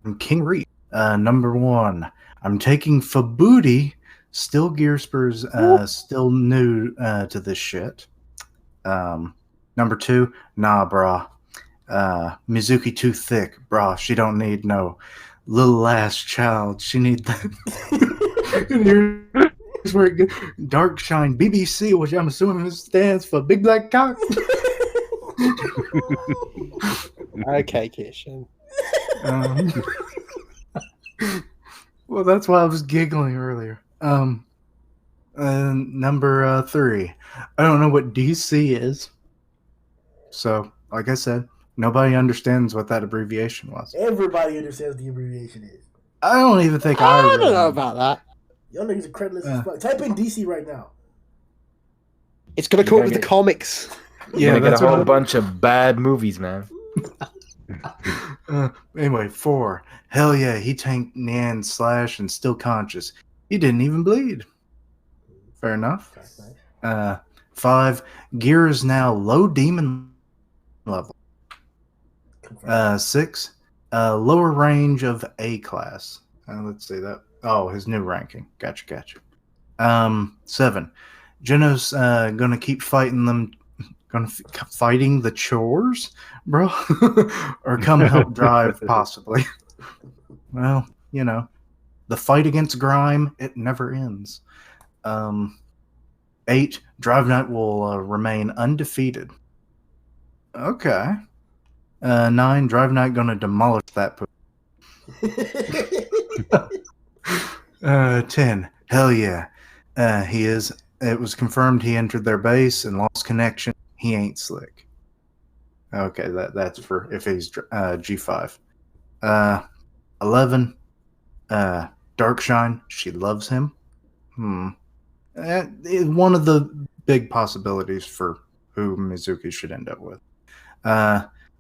From King Reed. Number 1. I'm taking Fubuki. Still Gearsper's still new to this shit. Number 2. Nah, brah. Mizuki too thick, brah. She don't need no little ass child. She need that. And here's where it goes. Dark Shine BBC, which I'm assuming stands for Big Black Cock. Okay, Kishan. Well, that's why I was giggling earlier. Number 3. I don't know what DC is. So, like I said, nobody understands what that abbreviation was. Everybody understands what the abbreviation is. I don't even think I don't know about that. Y'all niggas are creditless as fuck. Type in DC right now. It's gonna come up with the comics. Yeah, that's a whole bunch of bad movies, man. Anyway, 4. Hell yeah, he tanked Nyan slash and still conscious. He didn't even bleed. Fair enough. 5. Gear is now low demon level. 6. Lower range of A class. Let's see that. Oh, his new ranking. Gotcha. 7. Genos gonna keep fighting them. Fighting the chores, bro, or come help drive, possibly. Well, you know, the fight against grime, it never ends. 8. Drive Knight will remain undefeated. Okay. 9. Drive Knight gonna demolish that. 10. Hell yeah. He is. It was confirmed he entered their base and lost connection. He ain't slick. Okay, that's for if he's G5. 11. Darkshine. She loves him. One of the big possibilities for who Mizuki should end up with.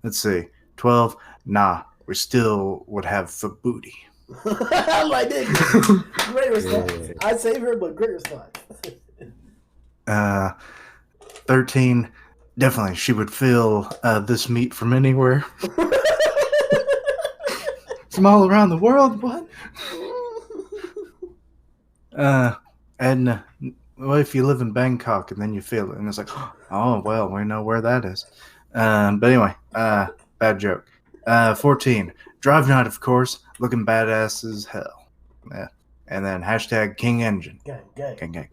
Let's see. 12. Nah, we still would have Fubuki. My nigga. Great response. Yeah. I'd save her, but great response. 13. Definitely, she would feel this meat from anywhere. From all around the world, what? And well, if you live in Bangkok and then you feel it, and it's like, oh, well, we know where that is. But anyway, bad joke. 14. Drive Knight, of course, looking badass as hell. Yeah. And then hashtag King Engine. Gang.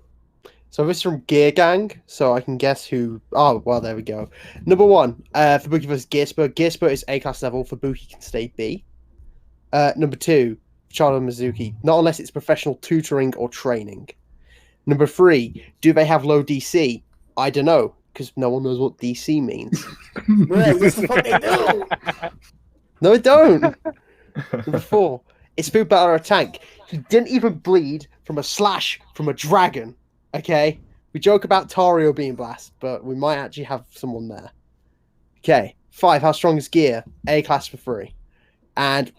So this is from Gear Gang, so I can guess who. Oh, well, there we go. Number 1, Fubuki versus Gearsper. Gearsper is A class level. Fubuki can stay B. Number 2, Charlie and Mizuki. Not unless it's professional tutoring or training. Number 3, do they have low DC? I don't know, because no one knows what DC means. Bruh, yes, the fuck they do. No, it don't. Number 4. It's Food Battle or a tank. He didn't even bleed from a slash from a dragon. Okay? We joke about Tario being blast, but we might actually have someone there. Okay. 5. How strong is Gear? A class for free. And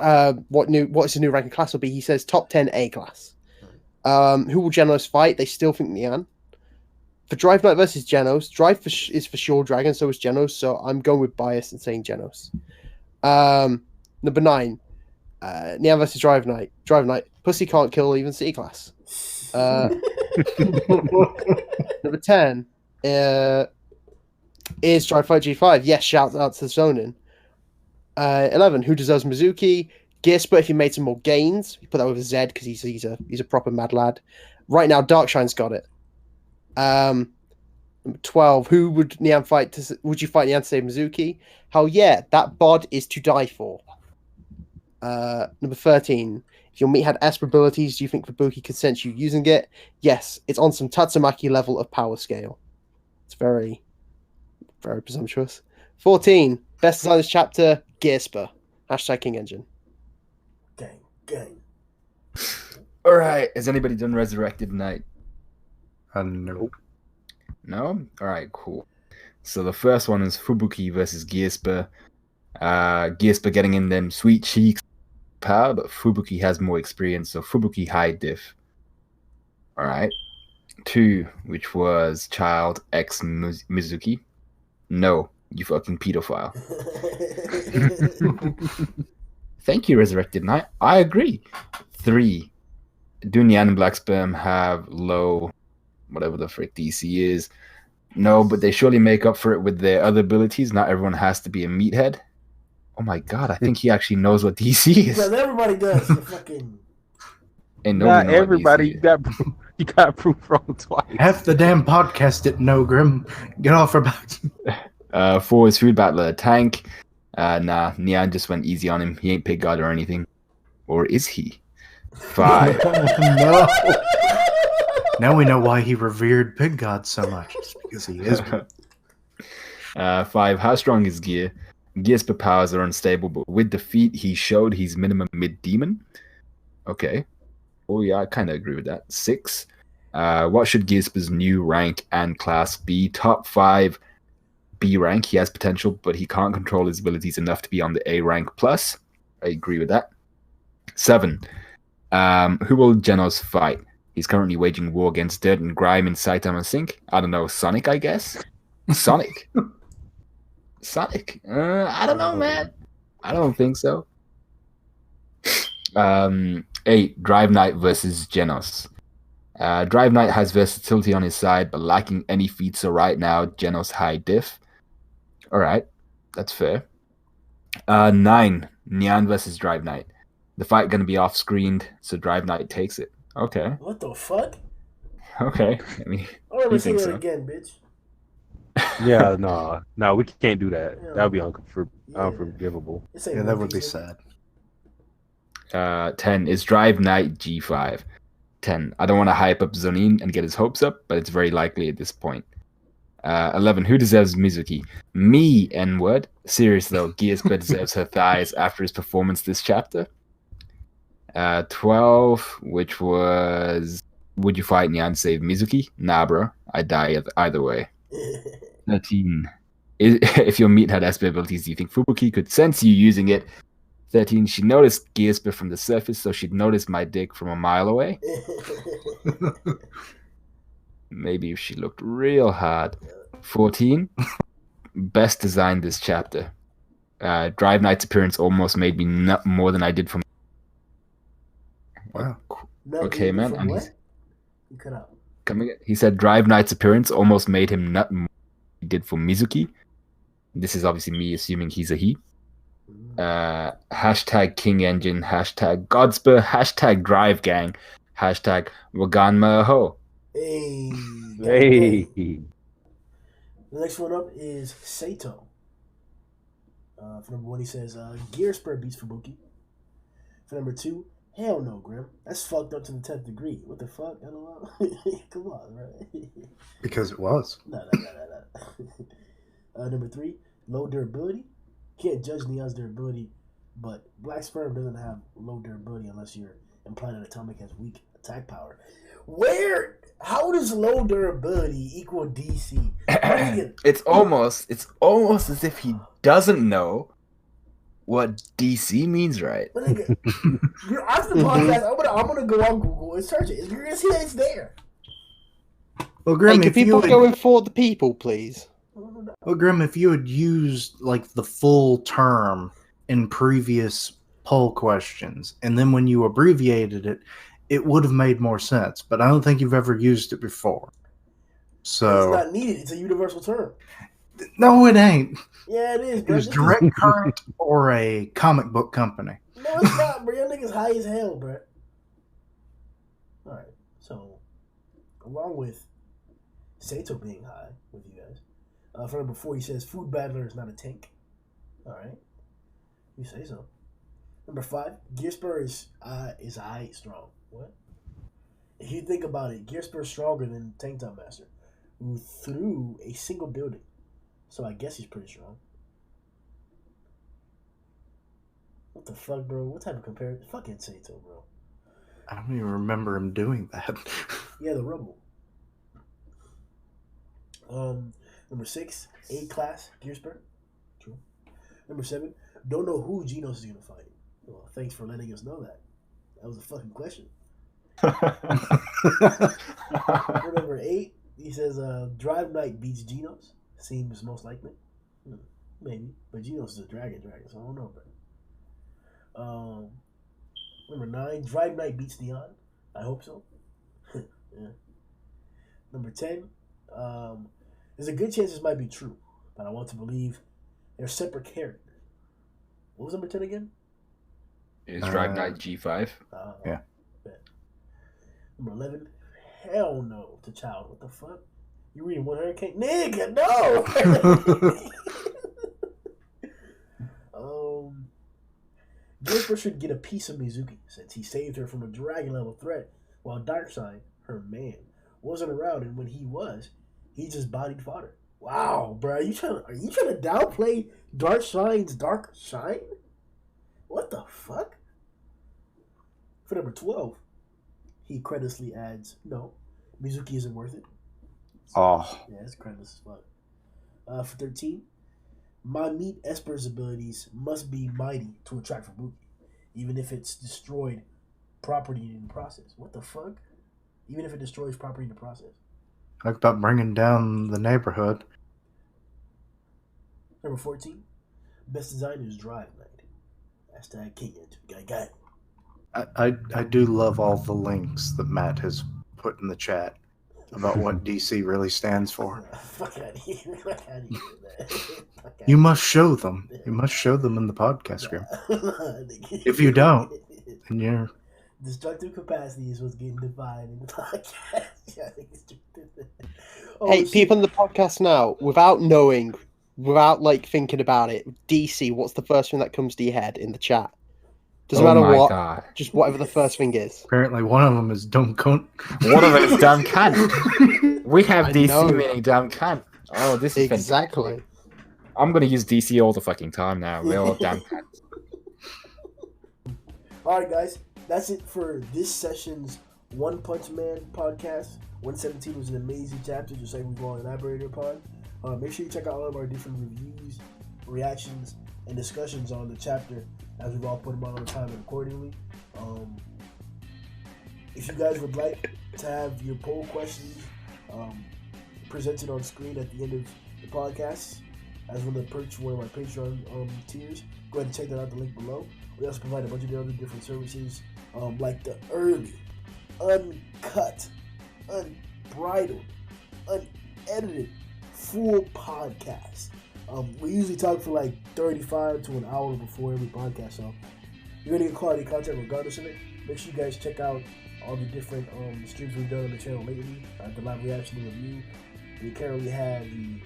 what is the new ranking class will be? He says top 10 A class. Who will Genos fight? They still think Nyan. For Drive Knight versus Genos, Drive is for sure Dragon, so is Genos, so I'm going with bias and saying Genos. Number 9. Nyan versus Drive Knight. Drive Knight. Pussy can't kill even C class. Number 10 is Drive Fight G5. Yes, shout out to Zhoniin. 11. Who deserves Mizuki? Gearsper if he made some more gains. You put that with a Z because he's a proper mad lad. Right now, Darkshine's got it. Number 12. Who would Nyan fight? Would you fight Nyan to save Mizuki? Hell yeah, that bod is to die for. Number 13. If your meat had Esper abilities, do you think Fubuki could sense you using it? Yes, it's on some Tatsumaki level of power scale. It's very, very presumptuous. 14. Best design this chapter, Gearsper. Hashtag King Engine. Gang. All right. Has anybody done Resurrected Knight? No. No? All right, cool. So the first one is Fubuki versus Gearsper. Gearsper getting in them sweet cheeks power, but Fubuki has more experience, so Fubuki high diff. All right. 2, which was Child X Mizuki. No, you fucking pedophile. Thank you, Resurrected Knight. I agree. 3, do Nyan and Black Sperm have low, whatever the frick DC is? No, but they surely make up for it with their other abilities. Not everyone has to be a meathead. Oh my god, I think he actually knows what DC is. Because everybody does. Fucking... And Not everybody. You got proof wrong twice. Half the damn podcast didn't know, Grimm. Get off our backs. 4 is Food Battler Tank. Nah, Nyan just went easy on him. He ain't Pig God or anything. Or is he? 5. No. Now we know why he revered Pig God so much. It's because he is. 5. How strong is Gear? Gearsper powers are unstable, but with defeat, he showed he's minimum mid-demon. Okay. Oh yeah, I kind of agree with that. 6. What should Gearsper's new rank and class be? Top 5 B rank. He has potential, but he can't control his abilities enough to be on the A rank plus. I agree with that. 7. Who will Genos fight? He's currently waging war against Dirt and Grime in Saitama Sink. I don't know, Sonic, I guess? Sonic? Sonic? I don't know, man. I don't think so. 8. Drive Knight versus Genos. Drive Knight has versatility on his side, but lacking any feats, so right now, Genos high diff. Alright, that's fair. 9. Nyan versus Drive Knight. The fight gonna be off-screened, so Drive Knight takes it. Okay. What the fuck? Okay. I mean, I'll never you say think that so? again, bitch. Yeah, no, we can't do that. Yeah. That would be Yeah. unforgivable. This ain't Yeah, that One would be Piece. sad. 10 is Drive Knight G5. 10. I don't want to hype up Zhoniin and get his hopes up, but it's very likely at this point. 11. Who deserves Mizuki? Me, N-word. Serious though, Gearsper deserves her thighs after his performance this chapter. 12, which was... Would you fight Nyan to save Mizuki? Nah, bro. I die either way. 13. If your meat had Esper abilities, do you think Fubuki could sense you using it? 13. She noticed Gearsper from the surface, so she'd notice my dick from a mile away. Maybe if she looked real hard. 14. Best design this chapter. Drive Knight's appearance almost made me nut more than I did from... Wow. Okay, man. From And what? You cut out. he said Drive Knight's appearance almost made him nut more than he did for Mizuki. This is obviously me assuming he's a he. Hashtag King Engine, hashtag Godspur, hashtag Drive Gang, hashtag Waganma Ho. Hey. Hey. The next one up is Sato. For number 1, he says Gearsper beats Fubuki. For number 2, Hell no, Grimm. That's fucked up to the 10th degree. What the fuck? I don't know. Come on, right? Because it was. No. Number 3, low durability. Can't judge Nyan's durability, but black sperm doesn't have low durability unless you're implying that atomic has weak attack power. How does low durability equal DC? It's almost as if he doesn't know what DC means, right? But nigga, you're after the podcast. I'm gonna go on Google and search it. You're gonna see that it's there. Well, Grimm, Hey, can if you people had, go in for the people, please? well, Grimm, if you had used like the full term in previous poll questions, and then when you abbreviated it, it would have made more sense. But I don't think you've ever used it before. So It's not needed. It's a universal term. no, it ain't. Yeah, it is, It bro. was direct current or a comic book company. No, it's not, bro. Y'all niggas high as hell, bro. Alright, so, along with Sato being high with you guys, for number 4, he says, Food Battler is not a tank. Alright. You say so. Number 5, Gearsper is high strong. What? If you think about it, Gearsper is stronger than Tank Top Master, who threw a single building. So I guess he's pretty strong. What the fuck, bro? What type of comparison? Fucking Sato, bro. I don't even remember him doing that. Yeah, the Rumble. Number 6, A-Class, Gearsper. True. Number 7, don't know who Genos is going to fight. Well, thanks for letting us know that. That was a fucking question. For number 8, he says, Drive Knight beats Genos. Seems most likely. Maybe. But Genos is a dragon, so I don't know, bro. Number 9, Drive Knight beats Nyan. I hope so. Yeah. Number 10, there's a good chance this might be true, but I want to believe they're separate characters. What was number 10 again? Is Drive Knight G5? Yeah. Number 11, hell no to Child. What the fuck? You reading One Hurricane? Nigga, no! Gearsper should get a piece of Mizuki since he saved her from a dragon level threat while Darkshine, her man, wasn't around, and when he was, he just bodied fodder. Wow, bro, are you trying to downplay Darkshine's Dark Shine? What the fuck? For number 12, he creditlessly adds, no, Mizuki isn't worth it. Oh. Yeah, it's creditless as fuck. For 13, my meat Esper's abilities must be mighty to attract Fubuki, even if it's destroyed property in the process. What the fuck? Even if it destroys property in the process. Talk about bringing down the neighborhood. Number 14, best designer is Drive Knight. Hashtag King Guy. I do love all the links that Matt has put in the chat about what DC really stands for. Fuck out of here. Fuck out of here, man. You must show them. You must show them in the podcast, Grimm. If you don't, then you're... Destructive capacity is what's getting defined in the podcast. Hey, people in the podcast now, without like thinking about it, DC, what's the first thing that comes to your head in the chat? Doesn't matter what, God. Just whatever the first thing is. Apparently one of them is dumb cunt. One of them is dumb cunt. We have I DC know. meaning dumb cunt. Oh, this is Exactly. fantastic. I'm gonna use DC all the fucking time now. We're all damn cunts. Alright, guys. That's it for this session's One Punch Man podcast. 117 was an amazing chapter, just like we've all elaborated upon. Make sure you check out all of our different reviews, reactions, and discussions on the chapter, as we've all put them on the time and accordingly. If you guys would like to have your poll questions presented on screen at the end of the podcast, as one of my Patreon tiers, go ahead and check that out, the link below. We also provide a bunch of other different services, like the early, uncut, unbridled, unedited, full podcast. We usually talk for like 35 to an hour before every podcast, so you're gonna get quality content regardless of it. Make sure you guys check out all the different streams we've done on the channel lately, the live reaction and review. We currently have the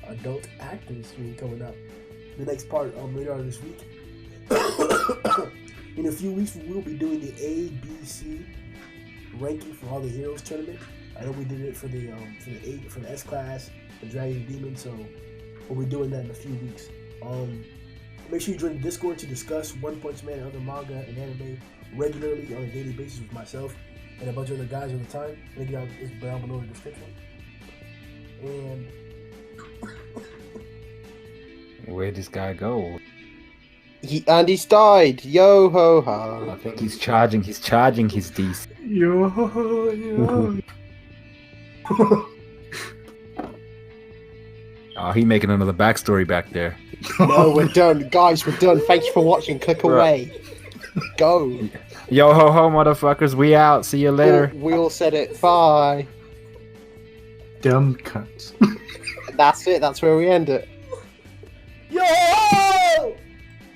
adult acting stream coming up. The next part later on this week. In a few weeks, we will be doing the A, B, C ranking for all the heroes tournament. I know we did it for the S class, the Dragon Demon, so we'll be doing that in a few weeks. Make sure you join the Discord to discuss One Punch Man and other manga and anime regularly on a daily basis with myself and a bunch of other guys all the time. Link is down below in the description. And Where'd this guy go? He's died. Yo ho ho. I think he's charging his DC. Yo. Oh, he making another backstory back there. No, we're done. Guys, we're done. Thank you for watching. Click away. Go. Yo ho ho, motherfuckers. We out. See you later. We all said it. Bye. Dumb cunts. That's it. That's where we end it. yo!